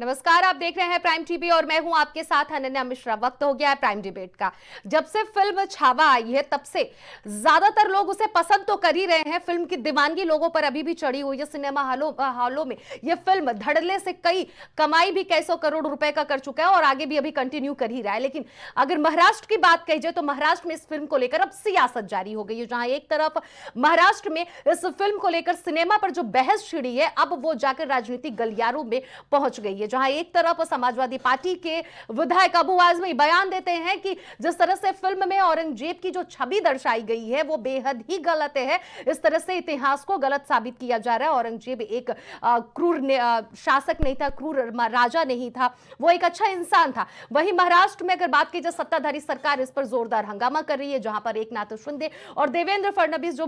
नमस्कार, आप देख रहे हैं प्राइम टीवी और मैं हूं आपके साथ अनन्या मिश्रा। वक्त हो गया है प्राइम डिबेट का। जब से फिल्म छावा आई है तब से ज्यादातर लोग उसे पसंद तो कर ही रहे हैं। फिल्म की दीवानगी लोगों पर अभी भी चढ़ी हुई है। सिनेमा हॉलों में यह फिल्म धड़ल्ले से कई कमाई भी कई सौ करोड़ रुपए का कर चुका है और आगे भी अभी कंटिन्यू कर ही रहा है। लेकिन अगर महाराष्ट्र की बात कही जाए तो महाराष्ट्र में इस फिल्म को लेकर अब सियासत जारी हो गई है। जहां एक तरफ महाराष्ट्र में इस फिल्म को लेकर सिनेमा पर जो बहस छिड़ी है अब वो जाकर राजनीतिक गलियारों में पहुंच गई है। जहां एक तरफ समाजवादी पार्टी के विधायक अबू आजमी बयान देते हैं कि जिस तरह से फिल्म में औरंगजेब की जो छवि दर्शाई गई है वो बेहद ही गलत है। इस तरह से इतिहास को गलत साबित किया जा रहा है। औरंगजेब एक क्रूर शासक नहीं था, क्रूर राजा नहीं था, वो एक अच्छा इंसान था। वहीं महाराष्ट्र में अगर बात की जाए सत्ताधारी सरकार इस पर जोरदार हंगामा कर रही है। जहां पर एकनाथ शिंदे और देवेंद्र फडणवीस जो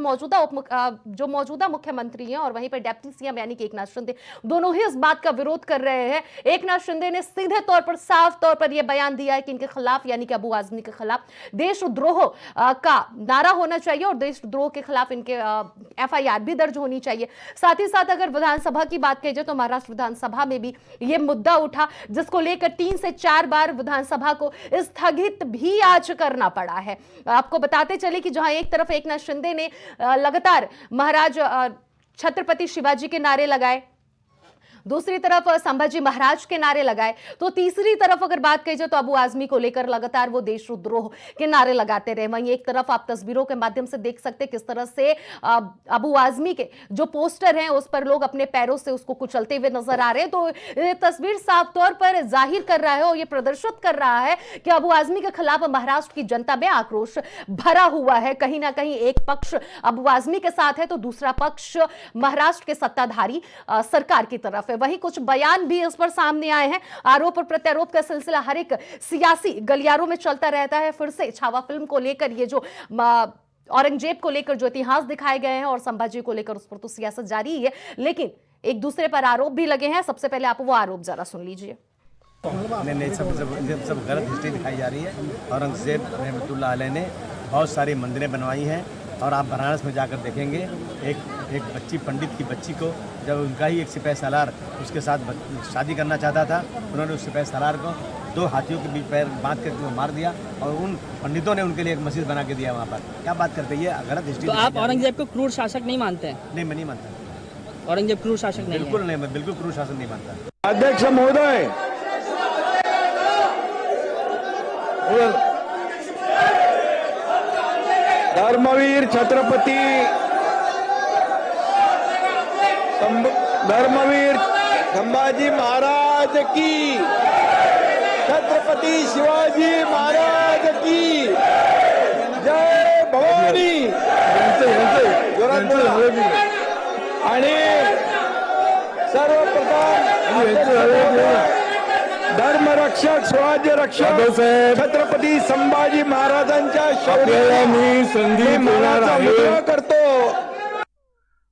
मौजूदा मुख्यमंत्री हैं और वहीं पर डिप्टी सीएम यानी कि एकनाथ शिंदे दोनों ही इस बात का विरोध कर रहे हैं। एकनाथ शिंदे ने सीधे तौर पर साफ तौर पर यह बयान दिया है कि इनके खिलाफ यानी कि अबू आजमी के खिलाफ देशद्रोह का नारा होना चाहिए और देशद्रोह के खिलाफ इनके एफआईआर भी दर्ज होनी चाहिए। साथ ही साथ अगर विधानसभा की बात की जाए तो महाराष्ट्र विधानसभा में भी यह मुद्दा उठा जिसको लेकर 3 से 4 बार विधानसभा को स्थगित भी आज करना पड़ा है। आपको बताते चले कि जहां एक तरफ एकनाथ शिंदे ने लगातार महाराज छत्रपति शिवाजी के नारे लगाए, दूसरी तरफ संभाजी महाराज के नारे लगाए, तो तीसरी तरफ अगर बात की जाए तो अबू आजमी को लेकर लगातार वो देशद्रोह के नारे लगाते रहे। वहीं एक तरफ आप तस्वीरों के माध्यम से देख सकते हैं किस तरह से अबू आजमी के जो पोस्टर हैं उस पर लोग अपने पैरों से उसको कुचलते हुए नजर आ रहे हैं। तो ये तस्वीर साफ तौर पर जाहिर कर रहा है और ये प्रदर्शित कर रहा है कि अबू आजमी के खिलाफ महाराष्ट्र की जनता में आक्रोश भरा हुआ है। कहीं ना कहीं एक पक्ष अबू आजमी के साथ है तो दूसरा पक्ष महाराष्ट्र के सत्ताधारी सरकार की तरफ है। वहीं कुछ बयान भी इस पर सामने आए हैं। आरोप और प्रत्यारोप का सिलसिला हर एक सियासी गलियारों में चलता रहता है। फिर से छावा फिल्म को लेकर ये जो औरंगजेब को लेकर जो इतिहास दिखाए गए हैं और संभाजी को लेकर उस पर तो सियासत जारी ही है, लेकिन एक दूसरे पर आरोप भी लगे हैं। सबसे पहले आप वो आरोप जरा सुन लीजिए। नहीं, सब गलत हिस्ट्री दिखाई जा रही है। औरंगजेब रहमतुल्लाह अलैह ने बहुत सारी मंदिरें बनवाई हैं और आप बनारस में जाकर देखेंगे एक बच्ची, पंडित की बच्ची को जब उनका ही एक सिपाही सालार उसके साथ शादी करना चाहता था, उन्होंने उस सिपाही सालार को 2 हाथियों के बीच पैर बांध कर वो मार दिया और उन पंडितों ने उनके लिए एक मस्जिद बना के दिया वहाँ पर। क्या बात करते हैं, ये गलत हिस्ट्री। तो आप औरंगजेब को क्रूर शासक नहीं मानते हैं? नहीं, मैं नहीं मानता। औरंगजेब क्रूर शासक नहीं? बिल्कुल नहीं, मैं बिल्कुल क्रूर शासक नहीं मानता। अध्यक्ष महोदय, धर्मवीर छत्रपती धर्मवीर संभाजी महाराज की, छत्रपति शिवाजी महाराज की जय भवानी। आणि सर्वप्रथम धर्मरक्षक शिवाजी रक्षक छत्रपति संभाजी महाराजांच्या शौर्याला मी संधी मानाचा करतो।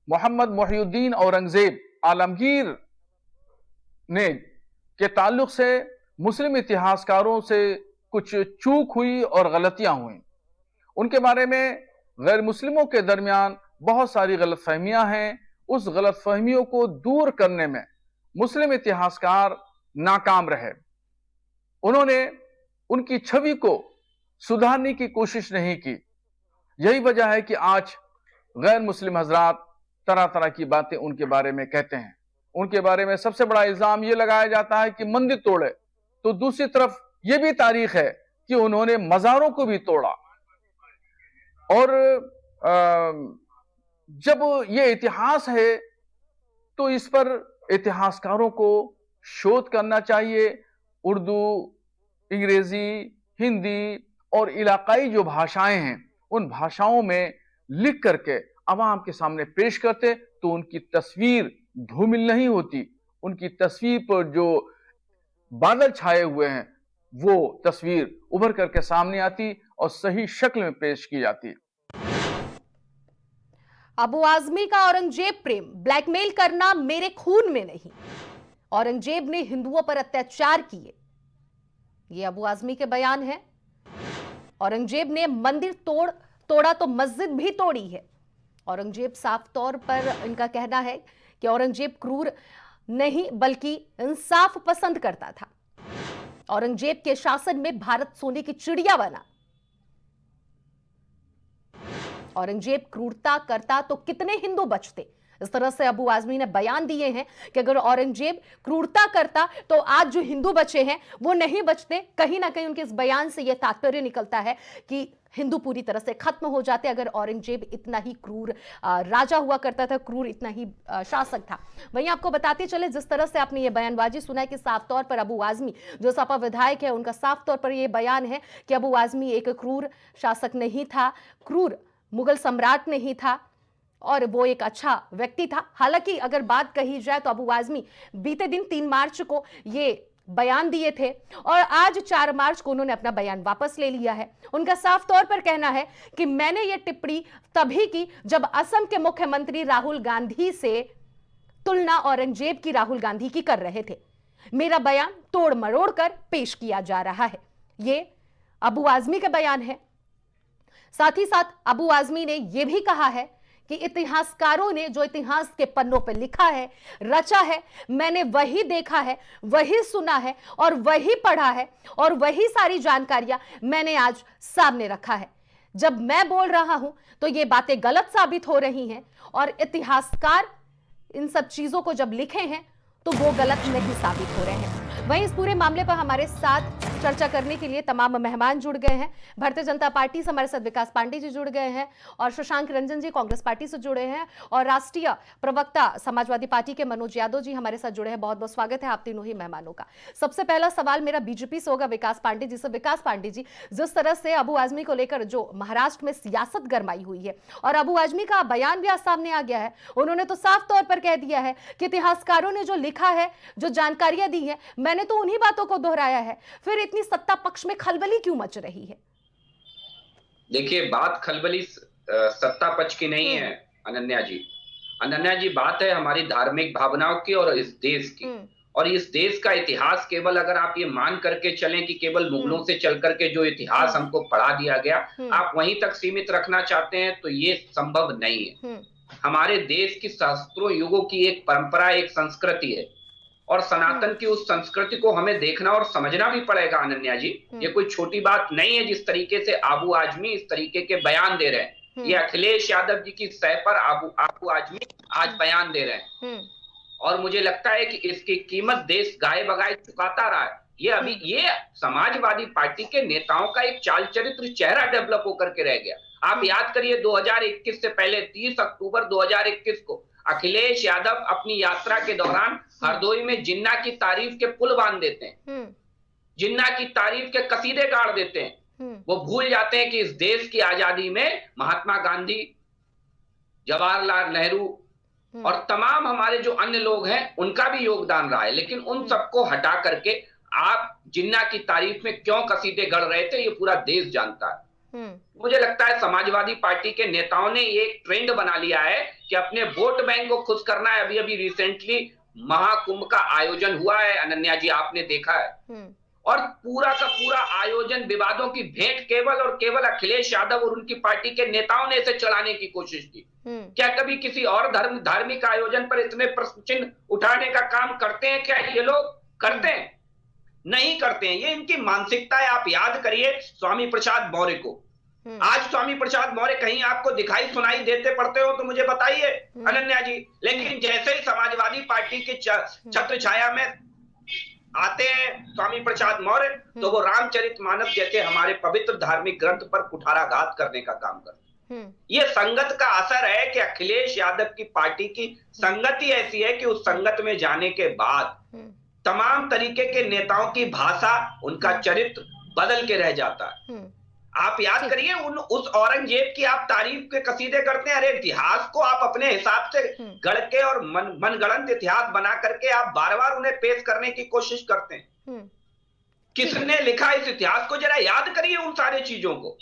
मोहम्मद मोहिउद्दीन औरंगजेब आलमगीर ने के ताल्लुक से मुस्लिम इतिहासकारों से कुछ चूक हुई और गलतियां हुई। उनके बारे में गैर मुस्लिमों के दरमियान बहुत सारी गलतफहमियां हैं। उस गलतफहमियों को दूर करने में मुस्लिम इतिहासकार नाकाम रहे। उन्होंने उनकी छवि को सुधारने की कोशिश नहीं की। यही वजह है कि आज गैर मुस्लिम हजरात तरह तरह की बातें उनके बारे में कहते हैं। उनके बारे में सबसे बड़ा इल्जाम यह लगाया जाता है कि मंदिर तोड़े, तो दूसरी तरफ यह भी तारीख है कि उन्होंने मज़ारों को भी तोड़ा। और जब यह इतिहास है तो इस पर इतिहासकारों को शोध करना चाहिए। उर्दू, अंग्रेजी, हिंदी और इलाकाई जो भाषाएं हैं उन भाषाओं में लिख करके अवाम के सामने पेश करते तो उनकी तस्वीर धूमिल नहीं होती। उनकी तस्वीर पर जो बादल छाए हुए हैं वो तस्वीर उभर करके सामने आती और सही शक्ल में पेश की जाती। अबू आजमी का औरंगजेब प्रेम ब्लैकमेल करना मेरे खून में नहीं। औरंगजेब ने हिंदुओं पर अत्याचार किए, ये अबू आजमी के बयान है। औरंगजेब ने मंदिर तोड़ा तो मस्जिद भी तोड़ी है। औरंगजेब साफ तौर पर इनका कहना है कि औरंगजेब क्रूर नहीं बल्कि इंसाफ पसंद करता था। औरंगजेब के शासन में भारत सोने की चिड़िया बना। औरंगजेब क्रूरता करता तो कितने हिंदू बचते। इस तरह से अबू आजमी ने बयान दिए हैं कि अगर औरंगजेब क्रूरता करता तो आज जो हिंदू बचे हैं वो नहीं बचते। कहीं ना कहीं उनके इस बयान से यह तात्पर्य निकलता है कि हिंदू पूरी तरह से खत्म हो जाते अगर औरंगजेब इतना ही क्रूर राजा हुआ करता था, क्रूर इतना ही शासक था। वहीं आपको बताते चले, जिस तरह से आपने ये बयानबाजी सुना है कि साफ तौर पर अबू आजमी जो सपा विधायक है उनका साफ तौर पर यह बयान है कि अबू आजमी एक क्रूर शासक नहीं था, क्रूर मुगल सम्राट नहीं था और वो एक अच्छा व्यक्ति था। हालांकि अगर बात कही जाए तो अबू आजमी बीते दिन 3 मार्च को ये बयान दिए थे और आज 4 मार्च को उन्होंने अपना बयान वापस ले लिया है। उनका साफ तौर पर कहना है कि मैंने ये टिप्पणी तभी की जब असम के मुख्यमंत्री राहुल गांधी से तुलना औरंगजेब की राहुल गांधी की कर रहे थे। मेरा बयान तोड़ मरोड़ कर पेश किया जा रहा है। ये अबू आजमी का बयान है। साथ ही साथ अबू आजमी ने यह भी कहा है कि इतिहासकारों ने जो इतिहास के पन्नों पर लिखा है, रचा है, मैंने वही देखा है, वही सुना है और वही पढ़ा है और वही सारी जानकारियां मैंने आज सामने रखा है। जब मैं बोल रहा हूं तो ये बातें गलत साबित हो रही हैं और इतिहासकार इन सब चीजों को जब लिखे हैं तो वो गलत नहीं साबित हो रहे हैं। वहीं इस पूरे मामले पर हमारे साथ चर्चा करने के लिए तमाम मेहमान जुड़ गए हैं। भारतीय जनता पार्टी से हमारे साथ विकास पांडे जी जुड़ गए हैं और शशांक रंजन जी कांग्रेस पार्टी से जुड़े हैं और राष्ट्रीय प्रवक्ता समाजवादी पार्टी के मनोज यादव जी हमारे साथ जुड़े हैं। बहुत बहुत स्वागत है आप तीनों ही मेहमानों का। सबसे पहला सवाल मेरा बीजेपी से होगा, विकास पांडे जी से। विकास पांडे जी, जिस तरह से अबू आजमी को लेकर जो महाराष्ट्र में सियासत गरमाई हुई है और अबू आजमी का बयान भी आज सामने आ गया है, उन्होंने तो साफ तौर पर कह दिया है कि इतिहासकारों ने जो लिखा है, जो जानकारियां दी है, मैंने तो उन्हीं बातों को दोहराया है। फिर इतनी सत्ता पक्ष में खलबली क्यों मच रही है? देखिए, बात खलबली सत्ता पक्ष की नहीं है अनन्या जी। अनन्या जी, बात है हमारी धार्मिक भावनाओं की और इस देश की। और इस देश का इतिहास केवल अगर आप ये मान करके चलें कि केवल मुगलों से चल करके जो इतिहास हमको पढ़ा दिया गया आप वहीं तक सीमित रखना चाहते हैं तो ये संभव नहीं है। हमारे देश की सहस्त्रों युगों की एक परंपरा, एक संस्कृति है और सनातन की उस संस्कृति को हमें देखना और समझना भी पड़ेगा अनन्या जी। ये कोई छोटी बात नहीं है जिस तरीके से अबू आजमी इस तरीके के बयान दे रहे हैं। ये अखिलेश यादव जी की सह पर अबू आजमी आज बयान दे रहे हैं और मुझे लगता है कि इसकी कीमत देश गाए बगाए चुकाता रहा है। ये समाजवादी पार्टी के नेताओं का एक चाल चरित्र, चेहरा डेवलप होकर के रह गया। आप याद करिए 2021 से पहले 30 अक्टूबर 2021 को अखिलेश यादव अपनी यात्रा के दौरान हरदोई में जिन्ना की तारीफ के पुल बांध देते हैं, जिन्ना की तारीफ के कसीदे गाड़ देते हैं। वो भूल जाते हैं कि इस देश की आजादी में महात्मा गांधी, जवाहरलाल नेहरू और तमाम हमारे जो अन्य लोग हैं उनका भी योगदान रहा है। लेकिन उन सबको हटा करके आप जिन्ना की तारीफ में क्यों कसीदे गढ़ रहे थे, ये पूरा देश जानता है। मुझे लगता है समाजवादी पार्टी के नेताओं ने ये एक ट्रेंड बना लिया है कि अपने वोट बैंक को खुश करना है। अभी रिसेंटली महाकुंभ का आयोजन हुआ है अनन्या जी, आपने देखा है, और पूरा का पूरा आयोजन विवादों की भेंट केवल और केवल अखिलेश यादव और उनकी पार्टी के नेताओं ने इसे चढ़ाने की कोशिश की। क्या कभी किसी और धार्मिक आयोजन पर इतने प्रश्न चिन्ह उठाने का काम करते हैं? क्या ये लोग करते हैं? नहीं करते हैं। ये इनकी मानसिकता है। आप याद करिए स्वामी प्रसाद मौर्य को। आज स्वामी प्रसाद मौर्य कहीं आपको दिखाई सुनाई देते पड़ते हो तो मुझे बताइए अनन्या जी। लेकिन जैसे ही समाजवादी पार्टी के छत्र छाया में आते हैं स्वामी प्रसाद मौर्य तो वो रामचरितमानस जैसे हमारे पवित्र धार्मिक ग्रंथ पर कुठाराघात करने का काम करते हैं। ये संगत का असर है कि अखिलेश यादव की पार्टी की संगत ही ऐसी है कि उस संगत में जाने के बाद तमाम तरीके के नेताओं की भाषा, उनका चरित्र बदल के रह जाता है। आप याद करिए उस औरंगजेब की आप तारीफ के कसीदे करते हैं। अरे इतिहास को आप अपने हिसाब से गढ़ के और मनगढ़ंत इतिहास बना करके आप बार बार उन्हें पेश करने की कोशिश करते हैं। किसने लिखा इस इतिहास को, जरा याद करिए उन सारे चीजों को।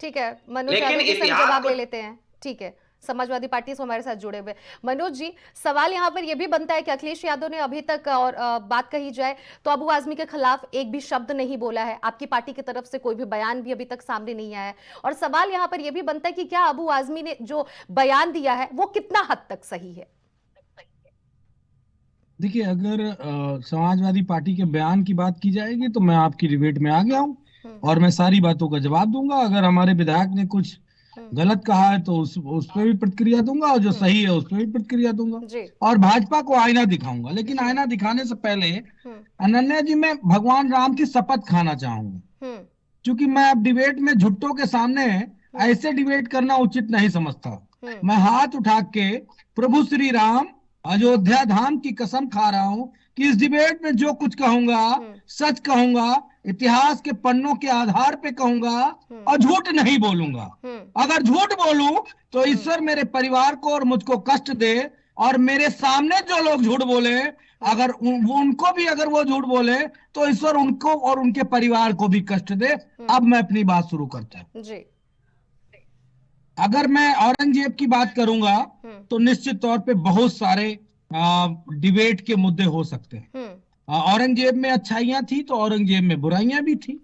ठीक है मनोज, लेकिन इतिहास जवाब ले लेते हैं। ठीक है, समाजवादी पार्टी से हमारे साथ जुड़े हुए मनोज जी, सवाल यहाँ पर यह भी बनता है कि अखिलेश यादव ने अभी तक, और बात कही जाए तो अबू आजमी के खिलाफ एक भी शब्द नहीं बोला है। आपकी पार्टी की तरफ से कोई भी बयान भी अभी तक सामने नहीं आया है। और सवाल यहाँ पर यह भी बनता है कि क्या अबू आजमी ने जो बयान दिया है वो कितना हद तक सही है? देखिए, अगर समाजवादी पार्टी के बयान की बात की जाएगी तो मैं आपकी डिबेट में आ गया हूँ और मैं सारी बातों का जवाब दूंगा। अगर हमारे विधायक ने कुछ गलत कहा है तो उस पर भी प्रतिक्रिया दूंगा, और जो सही है उस पर भी प्रतिक्रिया दूंगा, जी। और भाजपा को आईना दिखाऊंगा। लेकिन आईना दिखाने से पहले अनन्या जी, मैं भगवान राम की शपथ खाना चाहूंगा, क्योंकि मैं अब डिबेट में झुट्टों के सामने ऐसे डिबेट करना उचित नहीं समझता। मैं हाथ उठा के प्रभु श्री राम अयोध्या धाम की कसम खा रहा हूं कि इस डिबेट में जो कुछ कहूंगा सच कहूंगा, इतिहास के पन्नों के आधार पे कहूंगा और झूठ नहीं बोलूंगा। अगर झूठ बोलूं तो ईश्वर मेरे परिवार को और मुझको कष्ट दे, और मेरे सामने जो लोग झूठ बोले, अगर उनको भी अगर वो झूठ बोले तो ईश्वर उनको और उनके परिवार को भी कष्ट दे। अब मैं अपनी बात शुरू करता हूं। जी। अगर मैं औरंगजेब की बात करूंगा तो निश्चित तौर पे बहुत सारे डिबेट के मुद्दे हो सकते हैं। औरंगजेब में अच्छाइयां थी तो औरंगजेब में बुराइयां भी थी।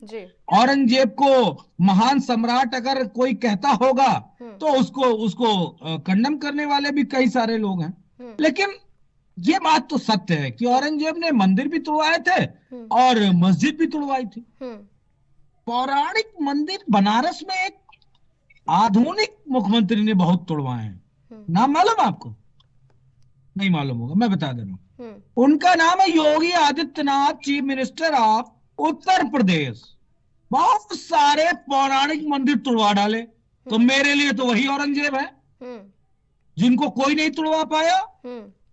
औरंगजेब को महान सम्राट अगर कोई कहता होगा तो उसको कंडम करने वाले भी कई सारे लोग हैं। लेकिन ये बात तो सत्य है कि औरंगजेब ने मंदिर भी तोड़वाए थे और मस्जिद भी तोड़वाई थी। पौराणिक मंदिर बनारस में एक आधुनिक मुख्यमंत्री ने बहुत तोड़वाए हैं। नाम मालूम आपको? नहीं मालूम होगा, मैं बता दे रहा हूं। उनका नाम है Yogi Adityanath, chief minister of Uttar Pradesh. बहुत सारे पौराणिक मंदिर तोड़वा डाले। तो मेरे लिए तो वही औरंगजेब है जिनको कोई नहीं तोड़वा पाया।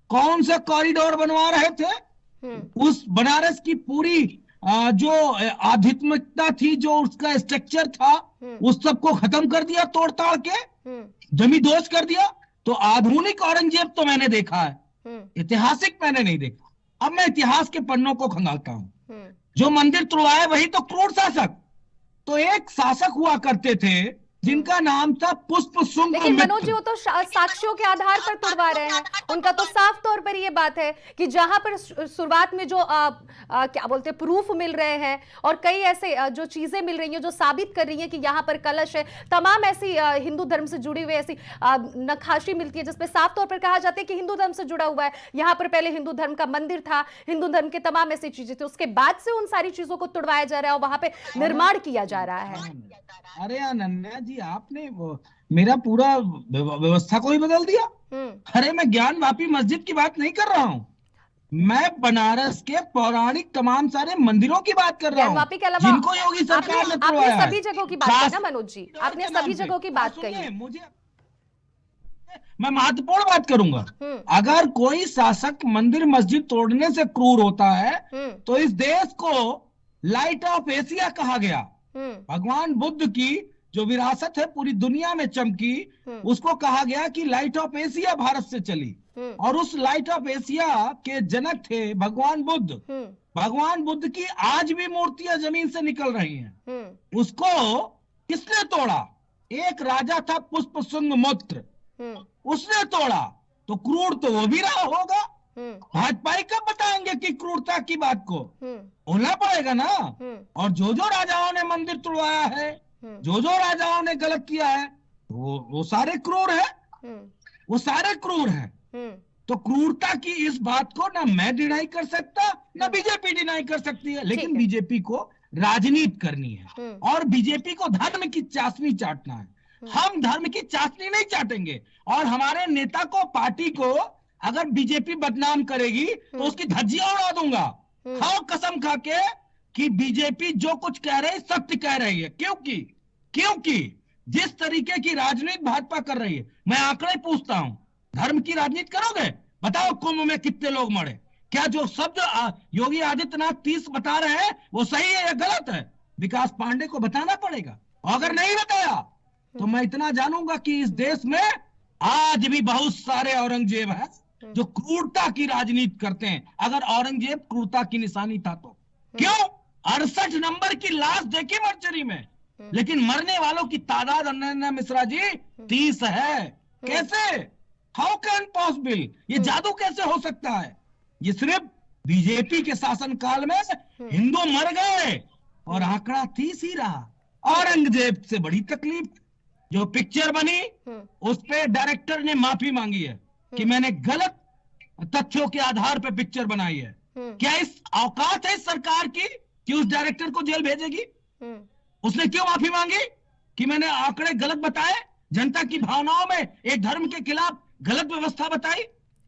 कौन सा कॉरिडोर बनवा रहे थे? उस बनारस की पूरी जो आध्यात्मिकता थी, जो उसका स्ट्रक्चर था, उस सबको खत्म कर दिया, तोड़ ताड़ के जमींदोज कर दिया। तो आधुनिक औरंगजेब तो मैंने देखा है, ऐतिहासिक मैंने नहीं देखा। अब मैं इतिहास के पन्नों को खंगालता हूं। जो मंदिर तोड़वाए वही तो क्रूर शासक। तो एक शासक हुआ करते थे जिनका नाम था पुष्प शुंग। लेकिन मनोज जी, वो तो साक्ष्यों के आधार पर तोड़वा रहे हैं। उनका तो साफ तौर पर ये बात है कि जहां पर शुरुआत में जो क्या बोलते हैं प्रूफ मिल रहे हैं और कई ऐसे जो चीजें मिल रही हैं जो साबित कर रही हैं कि यहाँ पर कलश है, तमाम ऐसी हिंदू धर्म से जुड़ी हुई ऐसी नक्काशी मिलती है जिसमें साफ तौर पर कहा जाता है कि हिंदू धर्म से जुड़ा हुआ है। यहाँ पर पहले हिंदू धर्म का मंदिर था, हिंदू धर्म के तमाम ऐसी चीजें थी, उसके बाद से उन सारी चीजों को तोड़वाया जा रहा है और वहां पे निर्माण किया जा रहा है। अरे अनन्या जी, आपने मेरा पूरा व्यवस्था को ही बदल दिया। अरे मैं ज्ञान वापी मस्जिद की बात नहीं कर रहा हूँ, मैं बनारस के पौराणिक तमाम सारे मंदिरों की बात कर रहा हूँ जिनको योगी सरकार ने तोड़वाया है। सभी जगहों की बात की ना मनोज जी, आपने सभी जगहों की बात कही। मुझे मैं महत्वपूर्ण बात करूंगा। अगर कोई शासक मंदिर मस्जिद तोड़ने से क्रूर होता है तो इस देश को लाइट ऑफ एशिया कहा गया। भगवान बुद्ध की जो विरासत है पूरी दुनिया में चमकी, उसको कहा गया कि लाइट ऑफ एशिया भारत से चली। और उस लाइट ऑफ एशिया के जनक थे भगवान बुद्ध। भगवान बुद्ध की आज भी मूर्तियां जमीन से निकल रही हैं। उसको किसने तोड़ा? एक राजा था पुष्प शुंग मुत्र, उसने तोड़ा। तो क्रूर तो वो भी रहा होगा। भाजपाई कब बताएंगे कि क्रूरता की बात को? बोलना पड़ेगा ना। और जो राजाओं ने मंदिर तोड़वाया है, जो राजाओं ने गलत किया है, वो सारे क्रूर है, वो सारे क्रूर हैं। तो क्रूरता की इस बात को ना मैं डिनाई कर सकता, ना बीजेपी डिनाई कर सकती है। लेकिन बीजेपी को राजनीति करनी है और बीजेपी को धर्म की चाशनी चाटना है। हम धर्म की चाशनी नहीं चाटेंगे। और हमारे नेता को, पार्टी को अगर बीजेपी बदनाम करेगी तो उसकी धज्जियां उड़ा दूंगा। खाओ कसम खा के कि बीजेपी जो कुछ कह रही है सत्य कह रही है। क्योंकि जिस तरीके की राजनीति भाजपा कर रही है, मैं आंकड़े पूछता हूं, धर्म की राजनीति करोगे? बताओ कुंभ में कितने लोग मरे? क्या जो शब्द योगी आदित्यनाथ 30 बता रहे हैं वो सही है या गलत है? विकास पांडे को बताना पड़ेगा। अगर नहीं बताया तो मैं इतना जानूंगा कि इस देश में आज भी बहुत सारे औरंगजेब हैं जो क्रूरता की राजनीति करते हैं। अगर औरंगजेब क्रूरता की निशानी था तो क्यों 68 नंबर की लाश देखी मर्चरी में, लेकिन मरने वालों की तादाद अनन्या मिश्रा जी 30 है। कैसे? How can possible? ये जादू कैसे हो सकता है? ये सिर्फ बीजेपी के शासन काल में हिंदू मर गए और आंकड़ा 30 ही रहा। औरंगजेब से बड़ी तकलीफ, जो पिक्चर बनी उस पे डायरेक्टर ने माफी मांगी है कि मैंने गलत तथ्यों के आधार पर पिक्चर बनाई है। क्या इस औकात है इस सरकार की कि उस डायरेक्टर को जेल भेजेगी? उसने क्यों माफी मांगी कि मैंने आंकड़े गलत बताए, जनता की भावनाओं में एक धर्म के खिलाफ गलत व्यवस्था बताई?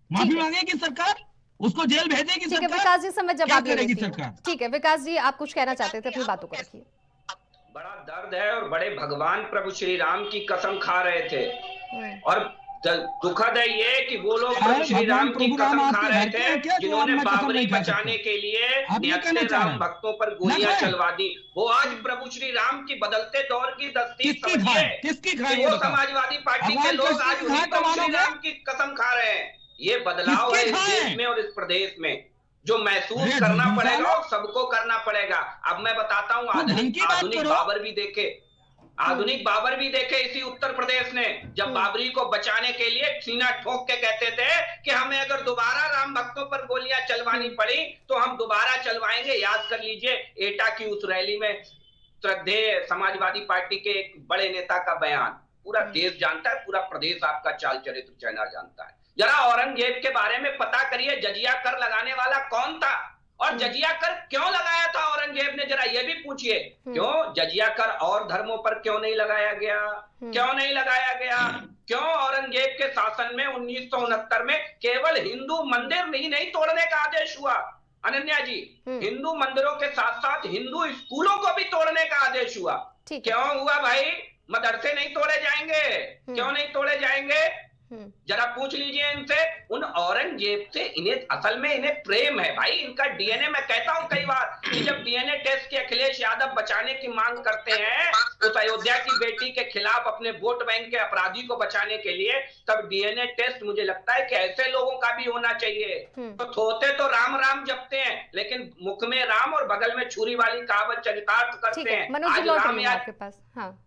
माफी मांगेगी सरकार? उसको जेल भेजेगी ठीक है सरकार? विकास जी, समय जवाब करेगी लेती है। सरकार? ठीक है विकास जी, आप कुछ कहना चाहते थे, अपनी बातों को रखिए। बड़ा दर्द है और बड़े भगवान प्रभु श्री राम की कसम खा रहे थे, और दुखद है ये कि वो लोग प्रभु श्री राम की कसम खा रहे थे जिन्होंने बाबरी बचाने के लिए निहत्थे राम भक्तों पर गोलियां चलवा दी। वो आज प्रभु श्री राम की बदलते दौर की दस्ती समझिए, वो समाजवादी पार्टी के लोग आज उन्हीं प्रभु श्री राम की कसम खा रहे हैं। ये बदलाव है इस देश में और इस प्रदेश में जो महसूस करना पड़ेगा और सबको करना पड़ेगा। अब मैं बताता हूँ, आधुनिक बाबर भी देखे, आधुनिक बाबर भी देखे इसी उत्तर प्रदेश ने, जब बाबरी को बचाने के लिए सीना ठोक के कहते थे कि हमें अगर दोबारा राम भक्तों पर गोलियां चलवानी पड़ी तो हम दोबारा चलवाएंगे। याद कर लीजिए एटा की उस रैली में श्रद्धेय समाजवादी पार्टी के एक बड़े नेता का बयान, पूरा देश जानता है, पूरा प्रदेश आपका चाल चरित्र जानता है। जरा औरंगजेब के बारे में पता करिए, जजिया कर लगाने वाला कौन था और जजिया कर क्यों लगाया था औरंगजेब ने, जरा ये भी पूछिए। क्यों जजिया कर और धर्मों पर क्यों नहीं लगाया गया? क्यों नहीं लगाया गया? क्यों औरंगजेब के शासन में 1969 में केवल हिंदू मंदिर ही नहीं तोड़ने का आदेश हुआ अनन्या जी, हिंदू मंदिरों के साथ साथ हिंदू स्कूलों को भी तोड़ने का आदेश हुआ। क्यों हुआ भाई? मदरसे नहीं तोड़े जाएंगे? क्यों नहीं तोड़े जाएंगे? जरा पूछ लीजिए इनसे। उन औरंगजेब से इन्हें असल में इन्हें प्रेम है भाई, इनका डीएनए। मैं कहता हूं कई बार कि जब डीएनए टेस्ट के अखिलेश यादव बचाने की मांग करते हैं उस अयोध्या की बेटी के खिलाफ अपने वोट बैंक के अपराधी को बचाने के लिए, तब डीएनए टेस्ट मुझे लगता है कि ऐसे लोगों का भी होना चाहिए। तो थोते तो राम राम जपते हैं लेकिन मुख में राम और बगल में छुरी वाली कहावत चरितार्थ करते हैं। आज राम आपके पास, हाँ।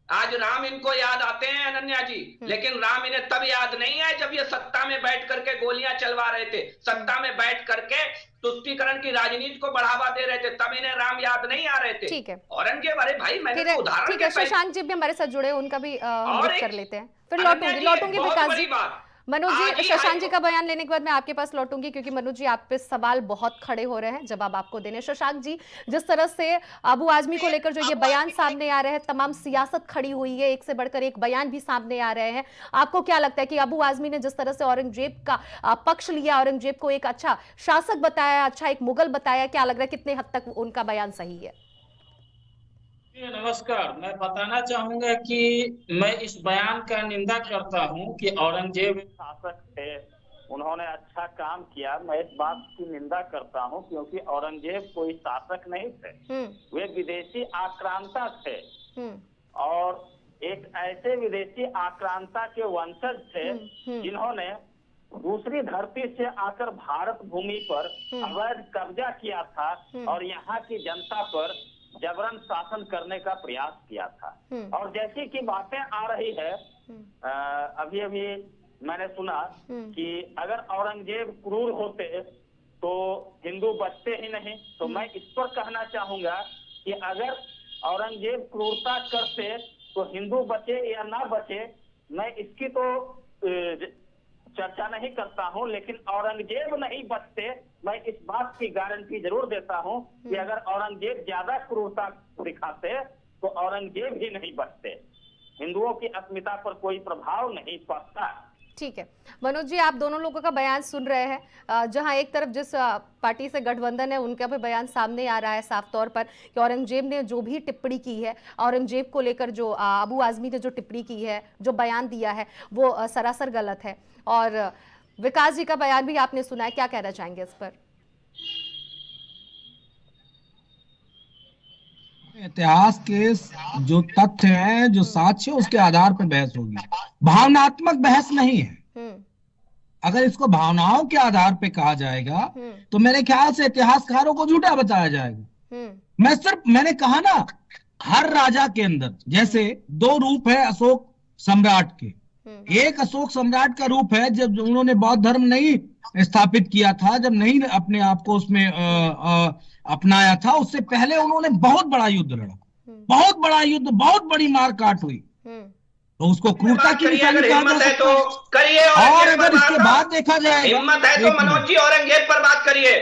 आज राम इनको याद आते हैं अनन्या जी, लेकिन राम इन्हें तब याद नहीं आए जब ये सत्ता में बैठ करके गोलियां चलवा रहे थे, सत्ता में बैठ करके तुष्टीकरण की राजनीति को बढ़ावा दे रहे थे, तब इन्हें राम याद नहीं आ रहे थे। ठीक है औरंगजेब, अरे भाई मैंने उदाहरण, ठीक है शशांक जी भी हमारे साथ जुड़े, उनका भी कर लेते हैं, फिर लौटूंगी विकास जी। मनोज जी, शशांक जी का बयान लेने के बाद मैं आपके पास लौटूंगी क्योंकि मनोज जी आप पे सवाल बहुत खड़े हो रहे हैं, जवाब आपको देने। शशांक जी, जिस तरह से अबू आजमी को लेकर जो ये बयान सामने आ रहे हैं, तमाम सियासत खड़ी हुई है, एक से बढ़कर एक बयान भी सामने आ रहे हैं, आपको क्या लगता है कि अबू आजमी ने जिस तरह से औरंगजेब का पक्ष लिया, औरंगजेब को एक अच्छा शासक बताया, अच्छा एक मुगल बताया, क्या लग रहा है कितने हद तक उनका बयान सही है? नमस्कार, मैं बताना चाहूंगा कि मैं इस बयान का निंदा करता हूं कि औरंगजेब शासक थे, उन्होंने अच्छा काम किया। मैं इस बात की निंदा करता हूं क्योंकि औरंगजेब कोई शासक नहीं थे, वे विदेशी आक्रांता थे और एक ऐसे विदेशी आक्रांता के वंशज थे जिन्होंने दूसरी धरती से आकर भारत भूमि पर अवैध कब्जा किया था और यहाँ की जनता पर जबरन शासन करने का प्रयास किया था। और जैसी कि बातें आ रही है, अभी अभी मैंने सुना कि अगर औरंगजेब क्रूर होते तो हिंदू बचते ही नहीं। तो मैं इस पर कहना चाहूंगा कि अगर औरंगजेब क्रूरता करते तो हिंदू बचे या ना बचे, मैं इसकी तो चर्चा नहीं करता हूं, लेकिन औरंगजेब नहीं बचते, मैं इस बात की गारंटी जरूर देता हूं कि अगर औरंगजेब ज्यादा क्रूरता दिखाते तो औरंगजेब ही नहीं बचते, हिंदुओं की अस्मिता पर कोई प्रभाव नहीं पड़ता। ठीक है मनोज जी, आप दोनों लोगों का बयान सुन रहे हैं, जहां एक तरफ जिस पार्टी से गठबंधन है उनका भी बयान सामने आ रहा है साफ तौर पर कि औरंगजेब ने जो भी टिप्पणी की है, औरंगजेब को लेकर जो अबू आजमी ने जो टिप्पणी की है, जो बयान दिया है, वो सरासर गलत है। और विकास जी का बयान भी आपने सुना है, क्या कहना चाहेंगे इस पर? इतिहास के जो तथ्य हैं, जो साक्ष्य, उसके आधार पर बहस होगी, भावनात्मक बहस नहीं है। अगर इसको भावनाओं के आधार पे कहा जाएगा तो मेरे ख्याल से इतिहासकारों को झूठा बताया जाएगा। मैंने कहा ना, हर राजा के अंदर जैसे दो रूप है अशोक सम्राट के। एक अशोक सम्राट का रूप है जब उन्होंने बौद्ध धर्म नहीं स्थापित किया था, जब नहीं अपने आप को उसमें अपनाया था, उससे पहले उन्होंने बहुत बड़ा युद्ध लड़ा, बहुत बड़ा युद्ध, बहुत बड़ी मार काट हुई। तो उसको क्रूरता की करिए, निशानी अगर कहा हिम्मत जा है सकता तो है। करिए। और औरंगजेब अगर पर इसके बात, बाद देखा जाए, हिम्मत है तो मनोज जी औरंगजेब पर बात करिए,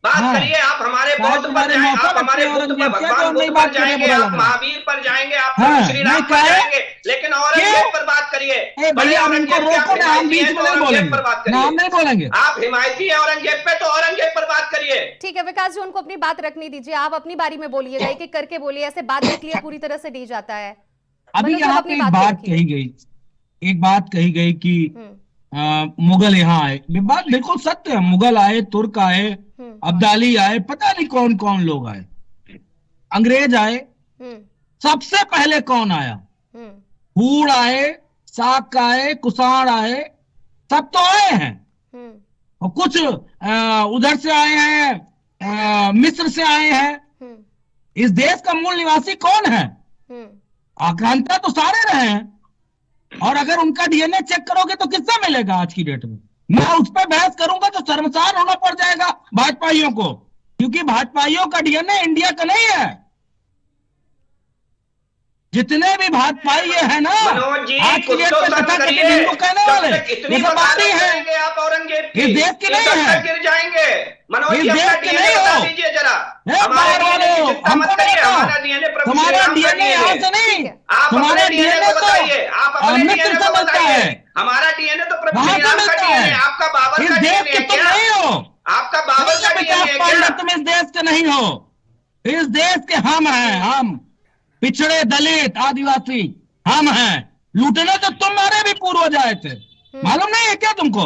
बात करिए। आप हमारे बौद्ध पर हमारे जाएं, मौका आप हमारे रखते हैं बुद्ध पर, औरंगजेब के, तो भगवान नहीं बुद्ध बात पर करने जाएंगे, बुरा आप लग रहा है। महावीर पर जाएंगे, आप प्रभु श्री राम नहीं पर कहे जाएंगे, लेकिन औरंगजेब पर बात करिए। ए बड़े भैया, हम इनको औरंगजेब के आप रोको ना, हम हिमायती बीच हैं में तो नहीं औरंगजेब बोलेंगे पर बात ना, हम करिए। नहीं बोलेंगे। आप हिमायती हैं औरंगजेब पे, तो औरंगजेब पर बात करिए। ठीक है विकास जी, उनको अपनी बात रखनी दीजिए, आप अपनी बारी में बोलिएगा, एक एक करके बोलिए, ऐसे बात डिक्लेयर पूरी तरह से नहीं जाता है। अभी मनोज जी, आप यहाँ अपनी पे एक बात को बात रखिए। कही गई, एक बात कही गई कि मुगल यहाँ आए। ये बात बिल्कुल सत्य है, मुगल आए, तुर्क आए, अब्दाली आए, पता नहीं कौन कौन लोग आए, अंग्रेज आए। सबसे पहले कौन आया? हूण आए, साक आए, कुषाण आए, सब तो आए हैं। और कुछ उधर से आए हैं, मिस्र से आए हैं। इस देश का मूल निवासी कौन है? आक्रांता तो सारे रहे हैं। और अगर उनका डीएनए चेक करोगे तो किससे मिलेगा आज की डेट में? मैं उस पर बहस करूंगा तो शर्मसार होना पड़ जाएगा भाजपाइयों को, क्योंकि भाजपाइयों का डीएनए इंडिया का नहीं है। जितने भी भाजपाई ये है ना, आज की डेट में तथाकथित हिंदू कहने वाले, ये सब बातें हैं, आप औरंगजेब इस देश के नहीं है, गिर जाएंगे। मनोज इस जी, देश अपना के डीएनए नहीं बता हो। दीजिए जरा। बाहर वालों, हमको नहीं हमारा बताओ, डीएनए प्रभु श्री तुम्हारा राम का डीएनए यहाँ से नहीं, आप तुम्हारा अपने डीएनए डीएनए को बताइए, आप तो अपने अमृतसर डीएनए से को मिलता बताइए। है, हमारा डीएनए तो प्रभु वहां श्री से राम का मिलता डीएनए, है। आपका बाबर इस का देश डीएनए के है तुम क्या? नहीं हो, आपका बाबर का डीएनए है क्या? तुम इस देश के नहीं हो। इस देश के हम हैं, हम पिछड़े, दलित, आदिवासी हम हैं। लूटने तो तुम्हारे भी पूर्वज आए थे, मालूम नहीं है क्या तुमको?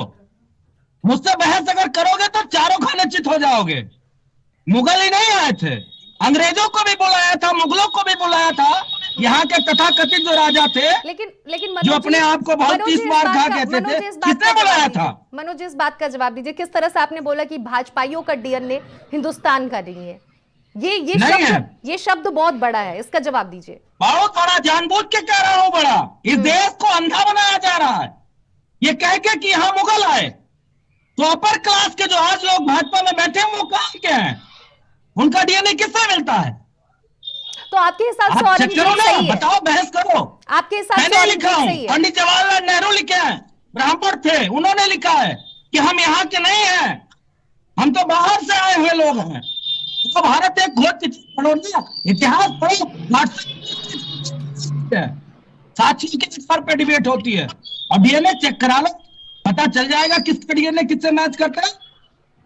मुझसे बहस अगर करोगे तो चारों खाने चित हो जाओगे। मुगल ही नहीं आए थे, अंग्रेजों को भी बुलाया था, मुगलों को भी बुलाया था। यहाँ के तथाकथित जो राजा थे, लेकिन जो अपने आप को बहुत 30 बार कहा कहते थे, किसने बुलाया था? मनोज जी, इस बात का जवाब दीजिए, किस तरह से आपने बोला कि भाजपाइयों का डीएनए हिंदुस्तान का नहीं है? ये शब्द बहुत बड़ा है, इसका जवाब दीजिए। बहुत बड़ा, जानबूझ के कह रहा हूं बड़ा। इस देश को अंधा बनाया जा रहा है ये कह के कि यहाँ मुगल आए। तो अपर क्लास के जो आज लोग भाजपा में बैठे हैं वो कहाँ के हैं? उनका डीएनए किससे मिलता है? तो आपके हिसाब से औरंगजेब सही है? बताओ, बहस करो। आपके हिसाब से मैंने लिखा हूं, सही है? पंडित जवाहरलाल नेहरू लिखे हैं, ब्राह्मण थे, उन्होंने लिखा है कि हम यहाँ के नहीं हैं, हम तो बाहर से आए हुए लोग हैं। तो भारत एक घोर इतिहास पढ़ो, साक्षी के स्तर पे डिबेट होती है। और डीएनए चेक करा लो, पता चल जाएगा किसका डीएनए किससे मैच करता है,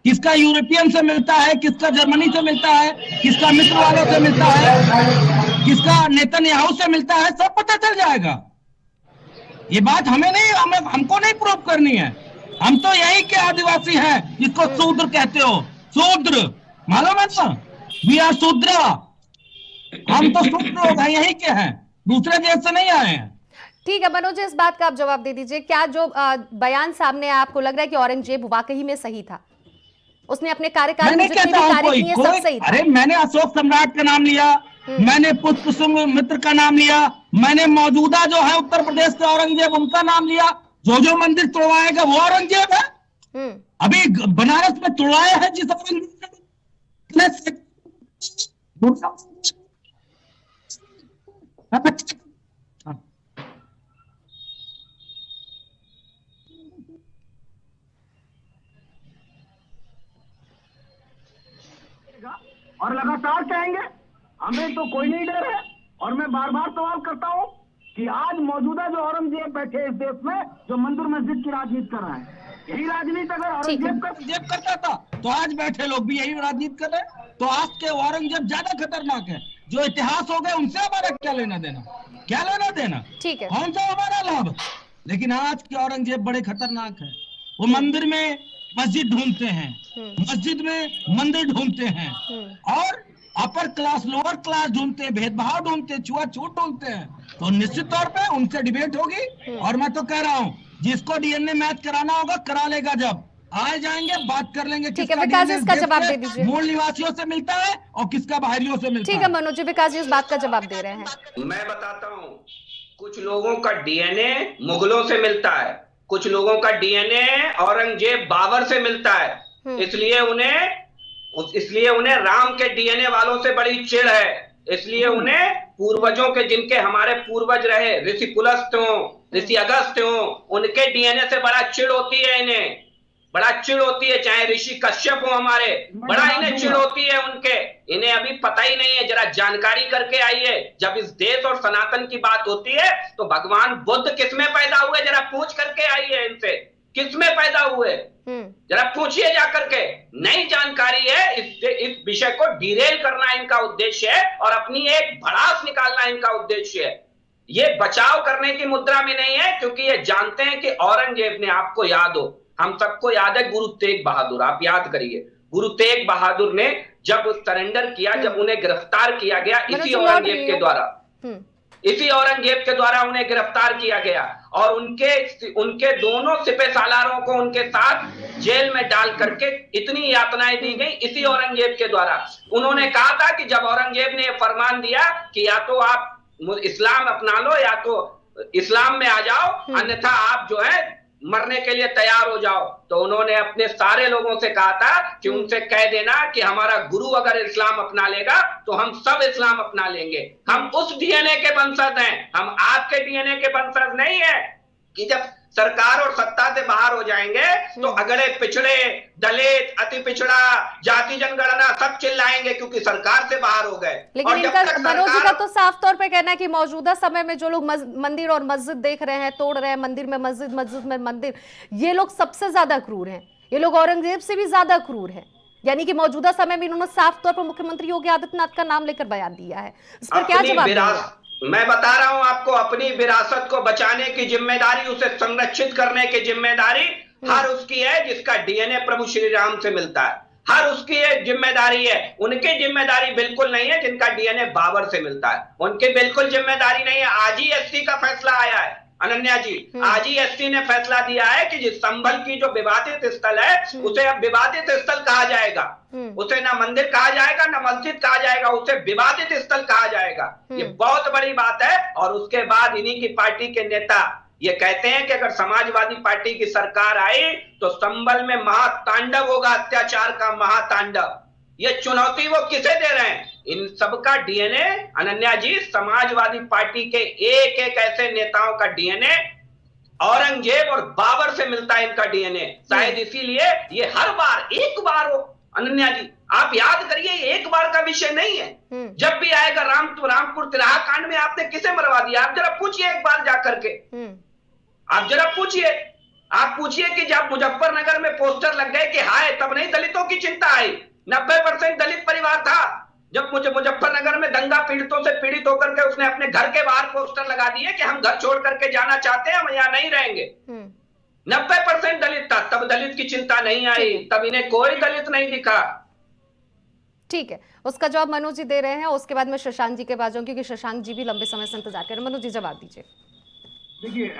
किसका यूरोपियन से मिलता है, किसका जर्मनी से मिलता है, किसका मिस्र वालों से मिलता है, किसका नेतन्याहू से मिलता है, सब पता चल जाएगा। ये बात हमें नहीं, हमको नहीं प्रूव करनी है। हम तो यही के आदिवासी हैं, जिसको शूद्र कहते हो, शूद्र, मालूम है ना? वी आर शूद्र, हम तो शूद्र लोग हैं, यही के हैं, दूसरे देश से नहीं आए हैं। ठीक है मनोज जी, इस बात का आप जवाब दे दीजिए, क्या जो बयान सामने है आपको लग रहा है कि औरंगजेब वाकई में सही था? उसने अपने कार्यकाल में जितने भी कार्य किए सब सही था? अरे मैंने अशोक सम्राट का नाम लिया, मैंने पुष्प मित्र का नाम लिया, मैंने मौजूदा जो है उत्तर प्रदेश के औरंगजेब उनका नाम लिया। जो मंदिर तोड़वाएगा वो औरंगजेब है। अभी बनारस में तोड़वाया है जिस और लगातार कहेंगे, हमें तो कोई नहीं डर है। और मैं बार बार सवाल करता हूं कि आज मौजूदा जो औरंगजेब बैठे इस देश में, जो मंदिर मस्जिद की राजनीति कर रहे हैं, यही राजनीति अगर औरंगजेब करता था तो आज बैठे लोग भी यही राजनीति कर रहे हैं। तो आज के औरंगजेब ज्यादा खतरनाक है। जो इतिहास हो गए उनसे हमारा क्या लेना देना, क्या लेना देना, ठीक है, कौन सा हमारा लाभ? लेकिन आज के औरंगजेब बड़े खतरनाक है। वो मंदिर में मस्जिद ढूंढते हैं, मस्जिद में मंदिर ढूंढते हैं, और अपर क्लास लोअर क्लास ढूंढते हैं, भेदभाव ढूंढते हैं, छुआछूत ढूंढते हैं। तो निश्चित तौर पे उनसे डिबेट होगी। और मैं तो कह रहा हूँ, जिसको डीएनए मैच कराना होगा करा लेगा, जब आए जाएंगे बात कर लेंगे। ठीक है विकास जी, इसका जवाब दे दीजिए। मूल निवासियों से मिलता है और किसका बाहरियों से मिलता है। ठीक है मनोज जी, विकास जी इस बात का जवाब दे रहे हैं। मैं बताता हूँ, कुछ लोगों का डीएनए मुगलों से मिलता है, कुछ लोगों का डीएनए औरंगजेब बाबर से मिलता है। इसलिए उन्हें राम के डीएनए वालों से बड़ी चिढ़ है। इसलिए उन्हें पूर्वजों के, जिनके हमारे पूर्वज रहे, ऋषि पुलस्त हो, ऋषि अगस्त्य हो, उनके डीएनए से बड़ा चिढ़ होती है इन्हें, बड़ा चिढ़ होती है। चाहे ऋषि कश्यप हो हमारे, बड़ा इन्हें चिढ़ होती है उनके। इन्हें अभी पता ही नहीं है, जरा जानकारी करके आइए। जब इस देश और सनातन की बात होती है तो भगवान बुद्ध किसमें पैदा हुए, जरा पूछ करके आइए इनसे, किसमें पैदा हुए, जरा पूछिए जाकर के। नई जानकारी है, इस विषय को डिरेल करना इनका उद्देश्य है और अपनी एक भड़ास निकालना इनका उद्देश्य है। ये बचाव करने की मुद्रा में नहीं है, क्योंकि ये जानते हैं कि औरंगजेब ने, आपको याद हो, हम सबको याद है गुरु तेग बहादुर, आप याद करिए, गुरु तेग बहादुर ने जब सरेंडर किया, जब उन्हें गिरफ्तार किया गया, इसी औरंगजेब के द्वारा, इसी औरंगजेब के द्वारा उन्हें गिरफ्तार किया गया और उनके दोनों सिपह सालारों को उनके साथ जेल में डाल करके इतनी यातनाएं दी गई इसी औरंगजेब के द्वारा। उन्होंने कहा था कि जब औरंगजेब ने फरमान दिया कि या तो आप इस्लाम अपना लो या तो इस्लाम में आ जाओ, अन्यथा आप जो है मरने के लिए तैयार हो जाओ, तो उन्होंने अपने सारे लोगों से कहा था कि उनसे कह देना कि हमारा गुरु अगर इस्लाम अपना लेगा तो हम सब इस्लाम अपना लेंगे। हम उस डीएनए के वंशज हैं, हम आपके डीएनए के वंशज नहीं है कि जब सरकार और सत्ता से बाहर हो जाएंगे तो अगड़े पिछड़े, दलित, अति पिछड़ा, जाति जनगणना सब चिल्लाएंगे क्योंकि सरकार से बाहर हो गए। लेकिन इनका, मनोज जी का तो साफ तौर पे कहना है कि मौजूदा समय में जो लोग मंदिर और मस्जिद देख रहे हैं, तोड़ रहे हैं, मंदिर में मस्जिद, मस्जिद में मंदिर, ये लोग सबसे ज्यादा क्रूर हैं, ये लोग औरंगजेब से भी ज्यादा क्रूर हैं। यानी कि मौजूदा समय में इन्होंने साफ तौर पर मुख्यमंत्री योगी आदित्यनाथ का नाम लेकर बयान दिया है, इस पर क्या जवाब देंगे? मैं बता रहा हूं आपको, अपनी विरासत को बचाने की जिम्मेदारी, उसे संरक्षित करने की जिम्मेदारी हर उसकी है जिसका डीएनए प्रभु श्री राम से मिलता है, हर उसकी एक जिम्मेदारी है। उनकी जिम्मेदारी बिल्कुल नहीं है जिनका डीएनए बाबर से मिलता है, उनकी बिल्कुल जिम्मेदारी नहीं है। आज ही एसटी का फैसला आया है अनन्या जी, आज ही एसटी ने फैसला दिया है कि जिस संभल की जो विवादित स्थल है उसे अब विवादित स्थल कहा जाएगा, उसे ना मंदिर कहा जाएगा ना मस्जिद कहा जाएगा, उसे विवादित स्थल कहा जाएगा। ये बहुत बड़ी बात है। और उसके बाद इन्हीं की पार्टी के नेता ये कहते हैं कि अगर समाजवादी पार्टी की सरकार आई तो संभल में महातांडव होगा, अत्याचार का महातांडव। ये चुनौती वो किसे दे रहे हैं? इन सबका डीएनए अनन्या जी, समाजवादी पार्टी के एक एक ऐसे नेताओं का डीएनए औरंगजेब और बाबर से मिलता है, इनका डीएनए। शायद इसीलिए ये हर बार, एक बार हो अनन्या जी, आप याद करिए, एक बार का विषय नहीं है। जब भी आएगा रामपुर तिराहा कांड में आपने किसे मरवा दिया? आप जरा पूछिए एक बार जाकर के, आप जरा पूछिए, आप पूछिए कि जब मुजफ्फरनगर में पोस्टर लग गए कि हाय, तब नहीं दलितों की चिंता आई। 90% दलित परिवार था। जब मुझे मुजफ्फरनगर में दंगा पीड़ितों से पीड़ित होकर के उसने अपने घर के बाहर पोस्टर लगा दिए कि हम घर छोड़ करके जाना चाहते हैं, हम यहाँ नहीं रहेंगे। 90% दलित था, तब दलित की चिंता नहीं आई, तब इन्हें कोई दलित नहीं दिखा। ठीक है, उसका जवाब मनोज जी दे रहे हैं। उसके बाद मैं शशांक जी के पास जाऊं क्योंकि शशांक जी भी लंबे समय से इंतजार कर रहे हैं। मनोज जी जवाब दीजिए। देखिए,